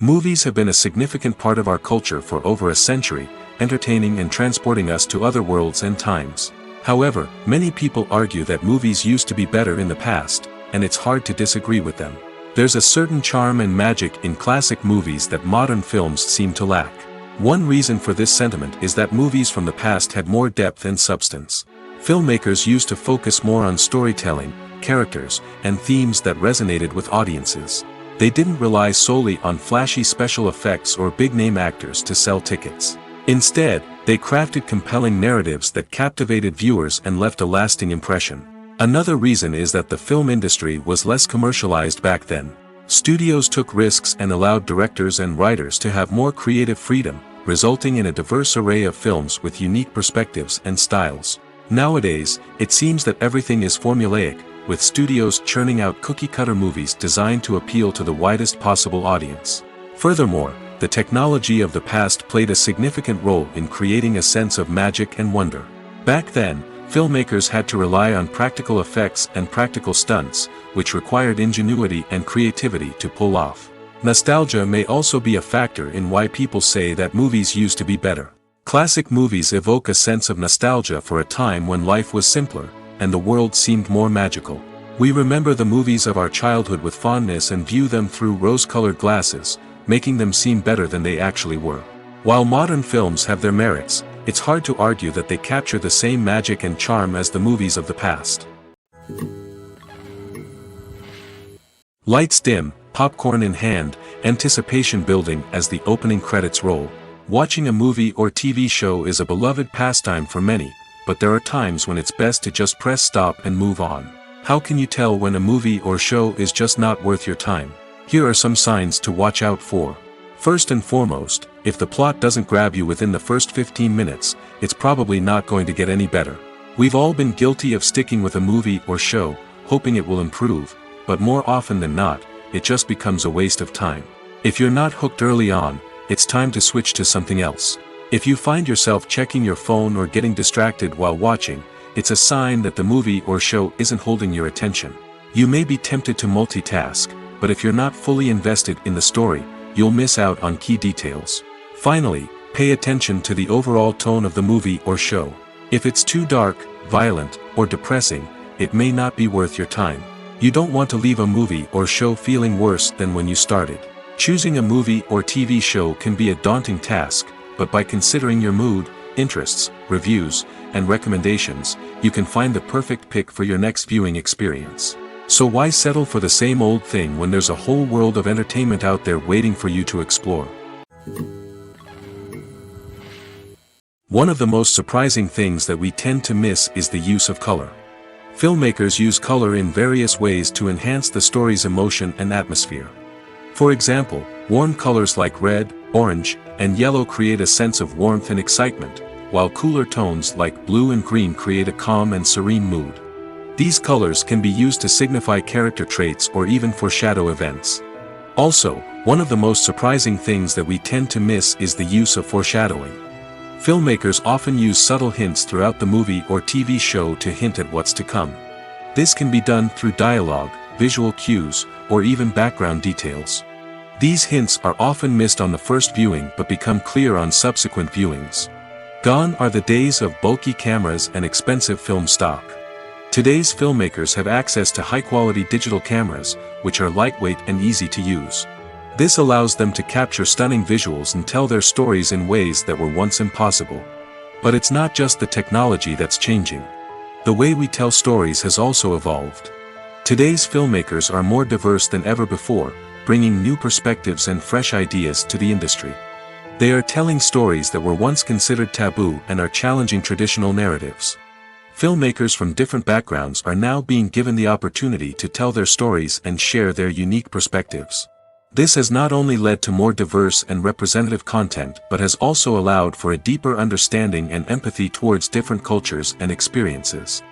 Movies have been a significant part of our culture for over a century, entertaining and transporting us to other worlds and times. However, many people argue that movies used to be better in the past, and it's hard to disagree with them. There's a certain charm and magic in classic movies that modern films seem to lack. One reason for this sentiment is that movies from the past had more depth and substance. Filmmakers used to focus more on storytelling, characters, and themes that resonated with audiences. They didn't rely solely on flashy special effects or big-name actors to sell tickets. Instead, they crafted compelling narratives that captivated viewers and left a lasting impression. Another reason is that the film industry was less commercialized back then. Studios took risks and allowed directors and writers to have more creative freedom, resulting in a diverse array of films with unique perspectives and styles. Nowadays, it seems that everything is formulaic, with studios churning out cookie-cutter movies designed to appeal to the widest possible audience. Furthermore, the technology of the past played a significant role in creating a sense of magic and wonder. Back then, filmmakers had to rely on practical effects and practical stunts, which required ingenuity and creativity to pull off. Nostalgia may also be a factor in why people say that movies used to be better. Classic movies evoke a sense of nostalgia for a time when life was simpler, and the world seemed more magical. We remember the movies of our childhood with fondness and view them through rose-colored glasses, making them seem better than they actually were. While modern films have their merits, it's hard to argue that they capture the same magic and charm as the movies of the past. Lights dim, popcorn in hand, anticipation building as the opening credits roll. Watching a movie or TV show is a beloved pastime for many, but there are times when it's best to just press stop and move on. How can you tell when a movie or show is just not worth your time? Here are some signs to watch out for. First and foremost, if the plot doesn't grab you within the first 15 minutes, it's probably not going to get any better. We've all been guilty of sticking with a movie or show, hoping it will improve, but more often than not, it just becomes a waste of time. If you're not hooked early on, it's time to switch to something else. If you find yourself checking your phone or getting distracted while watching, it's a sign that the movie or show isn't holding your attention. You may be tempted to multitask, but if you're not fully invested in the story, you'll miss out on key details. Finally, pay attention to the overall tone of the movie or show. If it's too dark, violent, or depressing, it may not be worth your time. You don't want to leave a movie or show feeling worse than when you started. Choosing a movie or TV show can be a daunting task, but by considering your mood, interests, reviews, and recommendations, you can find the perfect pick for your next viewing experience. So why settle for the same old thing when there's a whole world of entertainment out there waiting for you to explore? One of the most surprising things that we tend to miss is the use of color. Filmmakers use color in various ways to enhance the story's emotion and atmosphere. For example, warm colors like red, orange, and yellow create a sense of warmth and excitement, while cooler tones like blue and green create a calm and serene mood. These colors can be used to signify character traits or even foreshadow events. Also, one of the most surprising things that we tend to miss is the use of foreshadowing. Filmmakers often use subtle hints throughout the movie or TV show to hint at what's to come. This can be done through dialogue, visual cues, or even background details. These hints are often missed on the first viewing but become clear on subsequent viewings. Gone are the days of bulky cameras and expensive film stock. Today's filmmakers have access to high-quality digital cameras, which are lightweight and easy to use. This allows them to capture stunning visuals and tell their stories in ways that were once impossible. But it's not just the technology that's changing. The way we tell stories has also evolved. Today's filmmakers are more diverse than ever before, bringing new perspectives and fresh ideas to the industry. They are telling stories that were once considered taboo and are challenging traditional narratives. Filmmakers from different backgrounds are now being given the opportunity to tell their stories and share their unique perspectives. This has not only led to more diverse and representative content but has also allowed for a deeper understanding and empathy towards different cultures and experiences.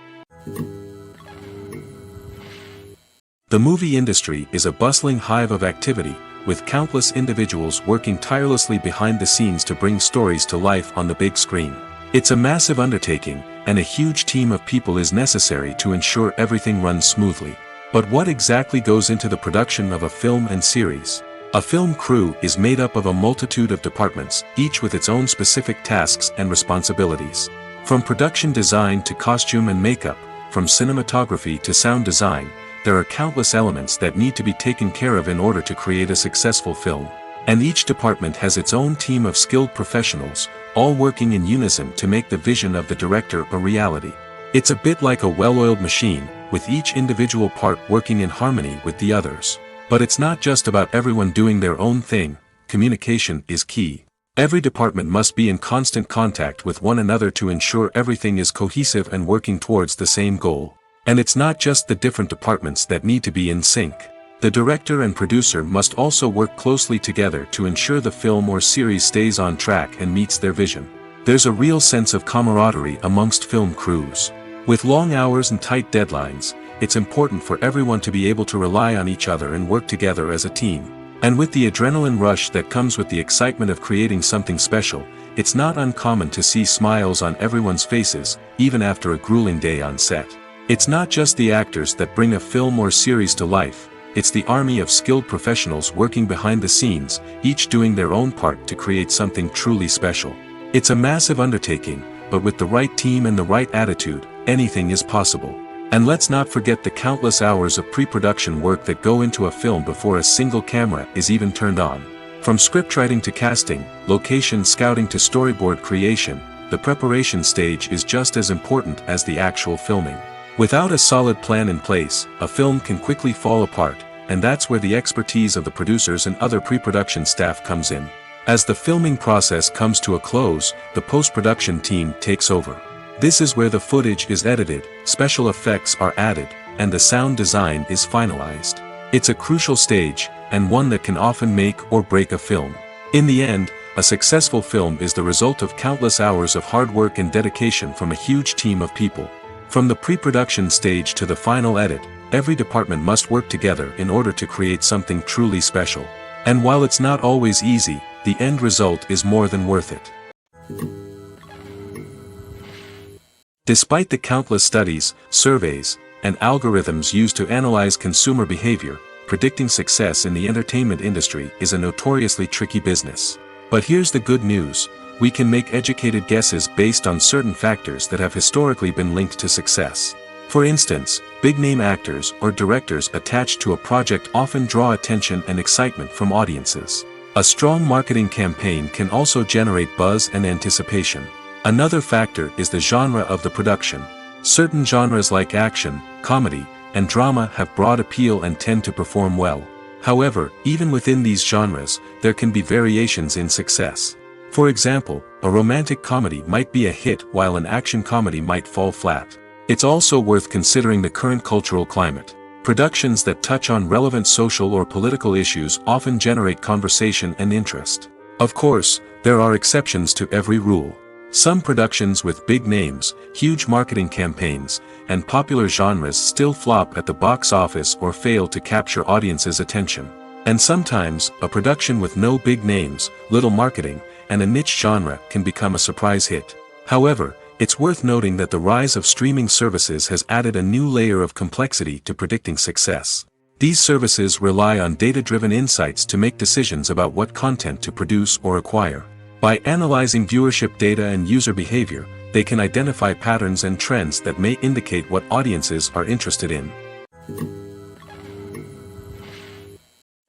The movie industry is a bustling hive of activity, with countless individuals working tirelessly behind the scenes to bring stories to life on the big screen. It's a massive undertaking, and a huge team of people is necessary to ensure everything runs smoothly. But what exactly goes into the production of a film and series? A film crew is made up of a multitude of departments, each with its own specific tasks and responsibilities. From production design to costume and makeup, from cinematography to sound design, there are countless elements that need to be taken care of in order to create a successful film. And each department has its own team of skilled professionals, all working in unison to make the vision of the director a reality. It's a bit like a well-oiled machine, with each individual part working in harmony with the others. But it's not just about everyone doing their own thing. Communication is key. Every department must be in constant contact with one another to ensure everything is cohesive and working towards the same goal. And it's not just the different departments that need to be in sync. The director and producer must also work closely together to ensure the film or series stays on track and meets their vision. There's a real sense of camaraderie amongst film crews. With long hours and tight deadlines, it's important for everyone to be able to rely on each other and work together as a team. And with the adrenaline rush that comes with the excitement of creating something special, it's not uncommon to see smiles on everyone's faces, even after a grueling day on set. It's not just the actors that bring a film or series to life, it's the army of skilled professionals working behind the scenes, each doing their own part to create something truly special. It's a massive undertaking, but with the right team and the right attitude, anything is possible. And let's not forget the countless hours of pre-production work that go into a film before a single camera is even turned on. From scriptwriting to casting, location scouting to storyboard creation, the preparation stage is just as important as the actual filming. Without a solid plan in place, a film can quickly fall apart, and that's where the expertise of the producers and other pre-production staff comes in. As the filming process comes to a close, the post-production team takes over. This is where the footage is edited, special effects are added, and the sound design is finalized. It's a crucial stage, and one that can often make or break a film. In the end, a successful film is the result of countless hours of hard work and dedication from a huge team of people. From the pre-production stage to the final edit, every department must work together in order to create something truly special. And while it's not always easy, the end result is more than worth it. Despite the countless studies, surveys, and algorithms used to analyze consumer behavior, predicting success in the entertainment industry is a notoriously tricky business. But here's the good news: we can make educated guesses based on certain factors that have historically been linked to success. For instance, big-name actors or directors attached to a project often draw attention and excitement from audiences. A strong marketing campaign can also generate buzz and anticipation. Another factor is the genre of the production. Certain genres like action, comedy, and drama have broad appeal and tend to perform well. However, even within these genres, there can be variations in success. For example, a romantic comedy might be a hit while an action comedy might fall flat. It's also worth considering the current cultural climate. Productions that touch on relevant social or political issues often generate conversation and interest. Of course, there are exceptions to every rule. Some productions with big names, huge marketing campaigns, and popular genres still flop at the box office or fail to capture audiences' attention. And sometimes, a production with no big names, little marketing, and a niche genre can become a surprise hit. However, it's worth noting that the rise of streaming services has added a new layer of complexity to predicting success. These services rely on data-driven insights to make decisions about what content to produce or acquire. By analyzing viewership data and user behavior, they can identify patterns and trends that may indicate what audiences are interested in.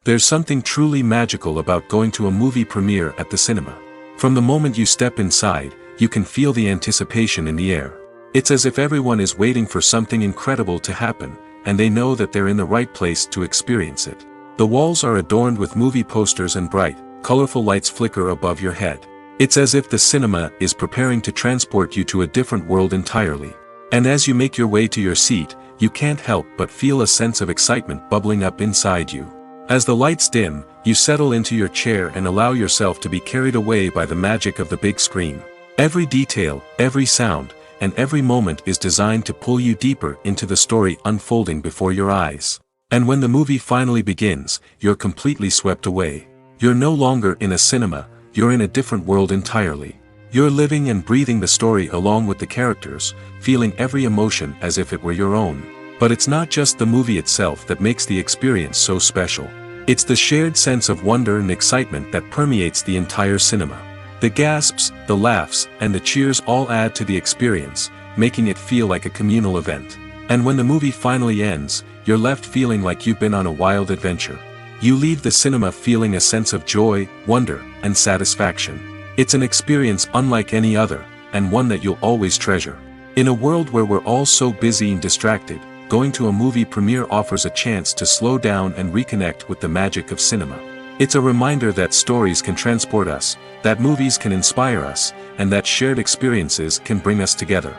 There's something truly magical about going to a movie premiere at the cinema. From the moment you step inside, you can feel the anticipation in the air. It's as if everyone is waiting for something incredible to happen, and they know that they're in the right place to experience it. The walls are adorned with movie posters and bright, colorful lights flicker above your head. It's as if the cinema is preparing to transport you to a different world entirely. And as you make your way to your seat, you can't help but feel a sense of excitement bubbling up inside you. As the lights dim, you settle into your chair and allow yourself to be carried away by the magic of the big screen. Every detail, every sound, and every moment is designed to pull you deeper into the story unfolding before your eyes. And when the movie finally begins, you're completely swept away. You're no longer in a cinema, you're in a different world entirely. You're living and breathing the story along with the characters, feeling every emotion as if it were your own. But it's not just the movie itself that makes the experience so special. It's the shared sense of wonder and excitement that permeates the entire cinema. The gasps, the laughs, and the cheers all add to the experience, making it feel like a communal event. And when the movie finally ends, you're left feeling like you've been on a wild adventure. You leave the cinema feeling a sense of joy, wonder, and satisfaction. It's an experience unlike any other, and one that you'll always treasure. In a world where we're all so busy and distracted, going to a movie premiere offers a chance to slow down and reconnect with the magic of cinema. It's a reminder that stories can transport us, that movies can inspire us, and that shared experiences can bring us together.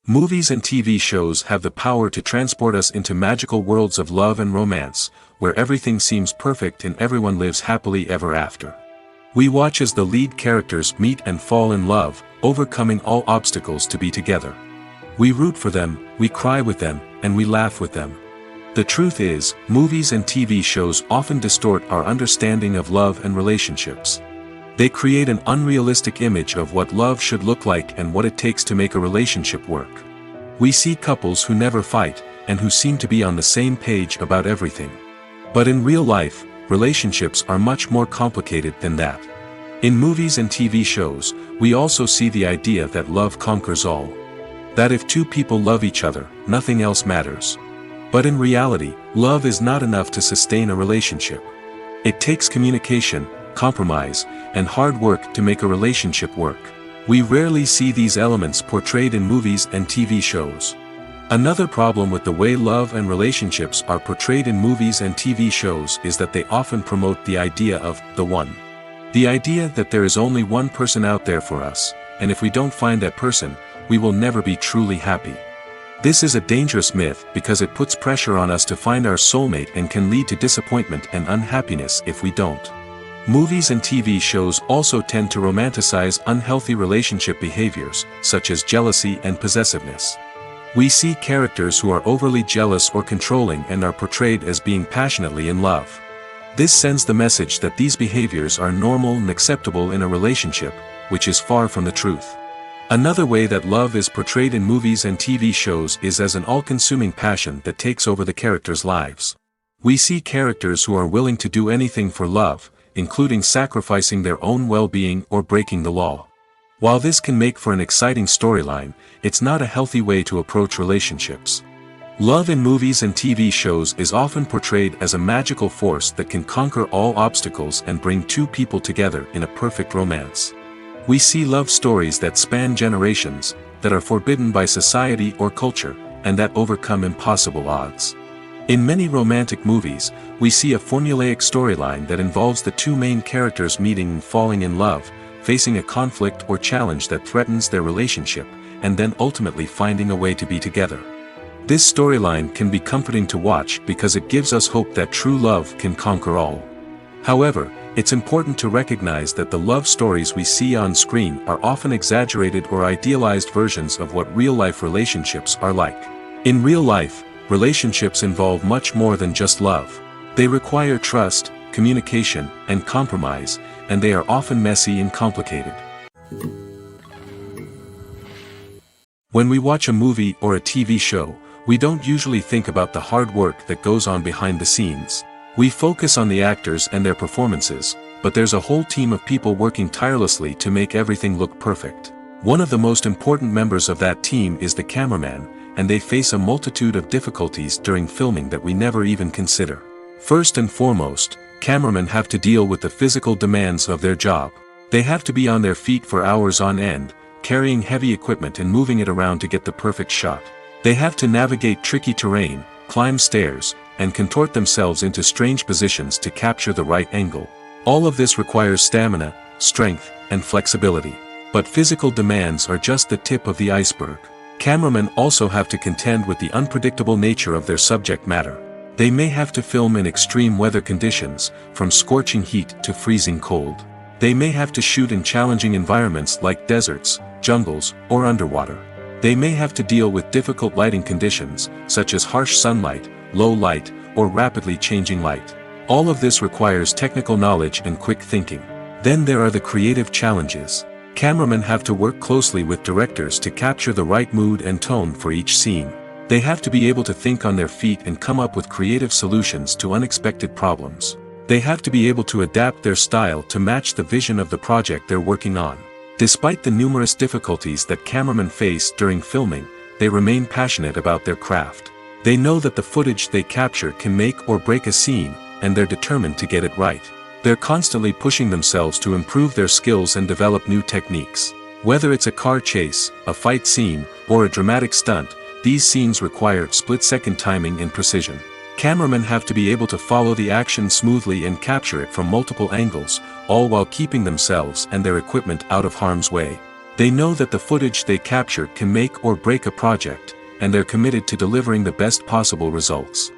Movies and TV shows have the power to transport us into magical worlds of love and romance, where everything seems perfect and everyone lives happily ever after. We watch as the lead characters meet and fall in love, overcoming all obstacles to be together. We root for them, we cry with them, and we laugh with them. The truth is, movies and TV shows often distort our understanding of love and relationships. They create an unrealistic image of what love should look like and what it takes to make a relationship work. We see couples who never fight, and who seem to be on the same page about everything. But in real life, relationships are much more complicated than that. In movies and TV shows, we also see the idea that love conquers all. That if two people love each other, nothing else matters. But in reality, love is not enough to sustain a relationship. It takes communication, compromise, and hard work to make a relationship work. We rarely see these elements portrayed in movies and TV shows. Another problem with the way love and relationships are portrayed in movies and TV shows is that they often promote the idea of the one. The idea that there is only one person out there for us, and if we don't find that person, we will never be truly happy. This is a dangerous myth because it puts pressure on us to find our soulmate and can lead to disappointment and unhappiness if we don't. Movies and TV shows also tend to romanticize unhealthy relationship behaviors, such as jealousy and possessiveness. We see characters who are overly jealous or controlling and are portrayed as being passionately in love. This sends the message that these behaviors are normal and acceptable in a relationship, which is far from the truth. Another way that love is portrayed in movies and TV shows is as an all-consuming passion that takes over the characters' lives. We see characters who are willing to do anything for love, including sacrificing their own well-being or breaking the law. While this can make for an exciting storyline, it's not a healthy way to approach relationships. Love in movies and TV shows is often portrayed as a magical force that can conquer all obstacles and bring two people together in a perfect romance. We see love stories that span generations, that are forbidden by society or culture, and that overcome impossible odds. In many romantic movies, we see a formulaic storyline that involves the two main characters meeting and falling in love, facing a conflict or challenge that threatens their relationship, and then ultimately finding a way to be together. This storyline can be comforting to watch because it gives us hope that true love can conquer all. However, it's important to recognize that the love stories we see on screen are often exaggerated or idealized versions of what real-life relationships are like. In real life, relationships involve much more than just love. They require trust, communication, and compromise, and they are often messy and complicated. When we watch a movie or a TV show, we don't usually think about the hard work that goes on behind the scenes. We focus on the actors and their performances, but there's a whole team of people working tirelessly to make everything look perfect. One of the most important members of that team is the cameraman, and they face a multitude of difficulties during filming that we never even consider. First and foremost, cameramen have to deal with the physical demands of their job. They have to be on their feet for hours on end, carrying heavy equipment and moving it around to get the perfect shot. They have to navigate tricky terrain, climb stairs, and contort themselves into strange positions to capture the right angle. All of this requires stamina, strength, and flexibility. But physical demands are just the tip of the iceberg. Cameramen also have to contend with the unpredictable nature of their subject matter. They may have to film in extreme weather conditions, from scorching heat to freezing cold. They may have to shoot in challenging environments like deserts, jungles, or underwater. They may have to deal with difficult lighting conditions, such as harsh sunlight, low light, or rapidly changing light. All of this requires technical knowledge and quick thinking. Then there are the creative challenges. Cameramen have to work closely with directors to capture the right mood and tone for each scene. They have to be able to think on their feet and come up with creative solutions to unexpected problems. They have to be able to adapt their style to match the vision of the project they're working on. Despite the numerous difficulties that cameramen face during filming, they remain passionate about their craft. They know that the footage they capture can make or break a scene, and they're determined to get it right. They're constantly pushing themselves to improve their skills and develop new techniques. Whether it's a car chase, a fight scene, or a dramatic stunt, these scenes require split-second timing and precision. Cameramen have to be able to follow the action smoothly and capture it from multiple angles, all while keeping themselves and their equipment out of harm's way. They know that the footage they capture can make or break a project, and they're committed to delivering the best possible results.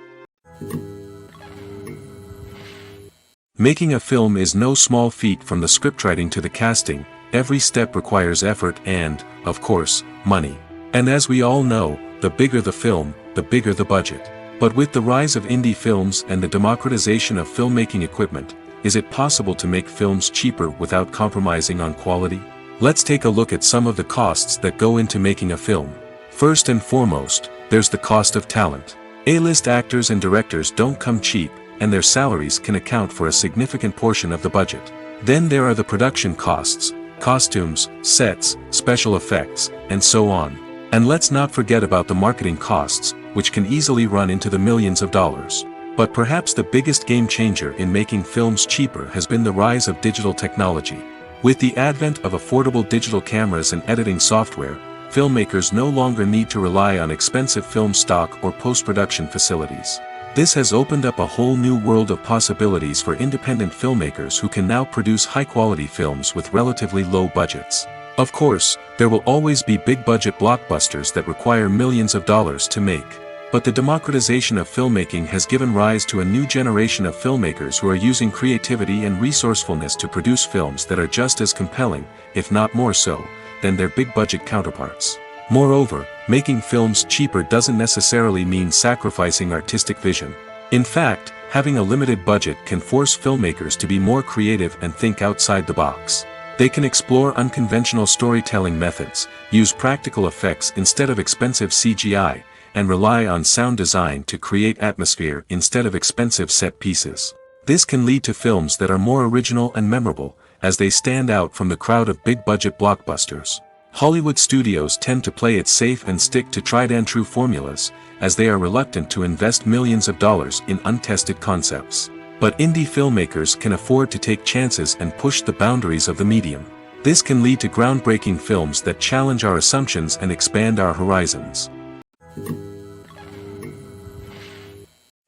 Making a film is no small feat. From the scriptwriting to the casting, every step requires effort and, of course, money. And as we all know, the bigger the film, the bigger the budget. But with the rise of indie films and the democratization of filmmaking equipment, is it possible to make films cheaper without compromising on quality? Let's take a look at some of the costs that go into making a film. First and foremost, there's the cost of talent. A-list actors and directors don't come cheap, and their salaries can account for a significant portion of the budget. Then there are the production costs, costumes, sets, special effects, and so on. And let's not forget about the marketing costs, which can easily run into the millions of dollars. But perhaps the biggest game changer in making films cheaper has been the rise of digital technology. With the advent of affordable digital cameras and editing software, filmmakers no longer need to rely on expensive film stock or post-production facilities. This has opened up a whole new world of possibilities for independent filmmakers who can now produce high-quality films with relatively low budgets. Of course, there will always be big-budget blockbusters that require millions of dollars to make. But the democratization of filmmaking has given rise to a new generation of filmmakers who are using creativity and resourcefulness to produce films that are just as compelling, if not more so, than their big-budget counterparts. Moreover, making films cheaper doesn't necessarily mean sacrificing artistic vision. In fact, having a limited budget can force filmmakers to be more creative and think outside the box. They can explore unconventional storytelling methods, use practical effects instead of expensive CGI, and rely on sound design to create atmosphere instead of expensive set pieces. This can lead to films that are more original and memorable, as they stand out from the crowd of big-budget blockbusters. Hollywood studios tend to play it safe and stick to tried-and-true formulas, as they are reluctant to invest millions of dollars in untested concepts. But indie filmmakers can afford to take chances and push the boundaries of the medium. This can lead to groundbreaking films that challenge our assumptions and expand our horizons.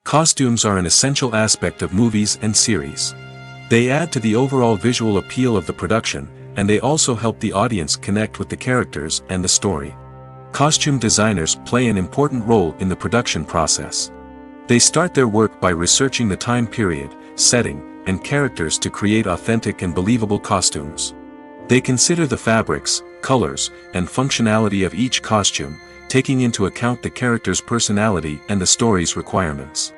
Costumes are an essential aspect of movies and series. They add to the overall visual appeal of the production, and they also help the audience connect with the characters and the story. Costume designers play an important role in the production process. They start their work by researching the time period, setting, and characters to create authentic and believable costumes. They consider the fabrics, colors, and functionality of each costume, taking into account the character's personality and the story's requirements.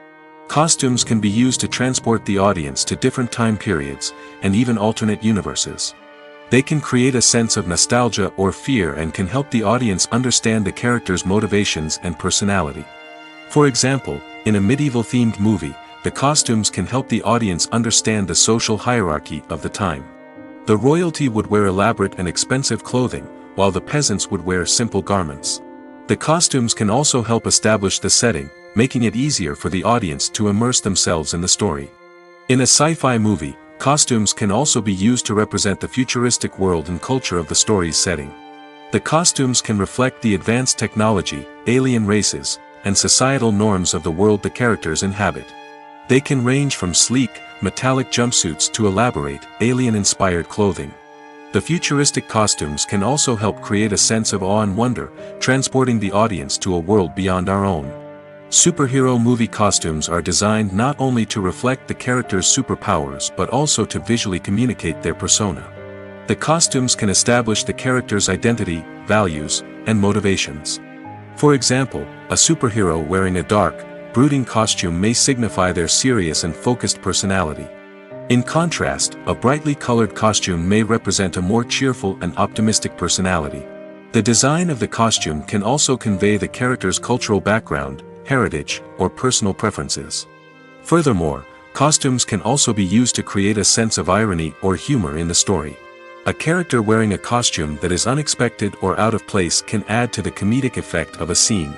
Costumes can be used to transport the audience to different time periods, and even alternate universes. They can create a sense of nostalgia or fear and can help the audience understand the character's motivations and personality. For example, in a medieval-themed movie, the costumes can help the audience understand the social hierarchy of the time. The royalty would wear elaborate and expensive clothing, while the peasants would wear simple garments. The costumes can also help establish the setting, making it easier for the audience to immerse themselves in the story. In a sci-fi movie, costumes can also be used to represent the futuristic world and culture of the story's setting. The costumes can reflect the advanced technology, alien races, and societal norms of the world the characters inhabit. They can range from sleek, metallic jumpsuits to elaborate, alien-inspired clothing. The futuristic costumes can also help create a sense of awe and wonder, transporting the audience to a world beyond our own. Superhero movie costumes are designed not only to reflect the character's superpowers but also to visually communicate their persona. The costumes can establish the character's identity, values, and motivations. For example, a superhero wearing a dark, brooding costume may signify their serious and focused personality. In contrast, a brightly colored costume may represent a more cheerful and optimistic personality. The design of the costume can also convey the character's cultural background, heritage, or personal preferences. Furthermore, costumes can also be used to create a sense of irony or humor in the story. A character wearing a costume that is unexpected or out of place can add to the comedic effect of a scene.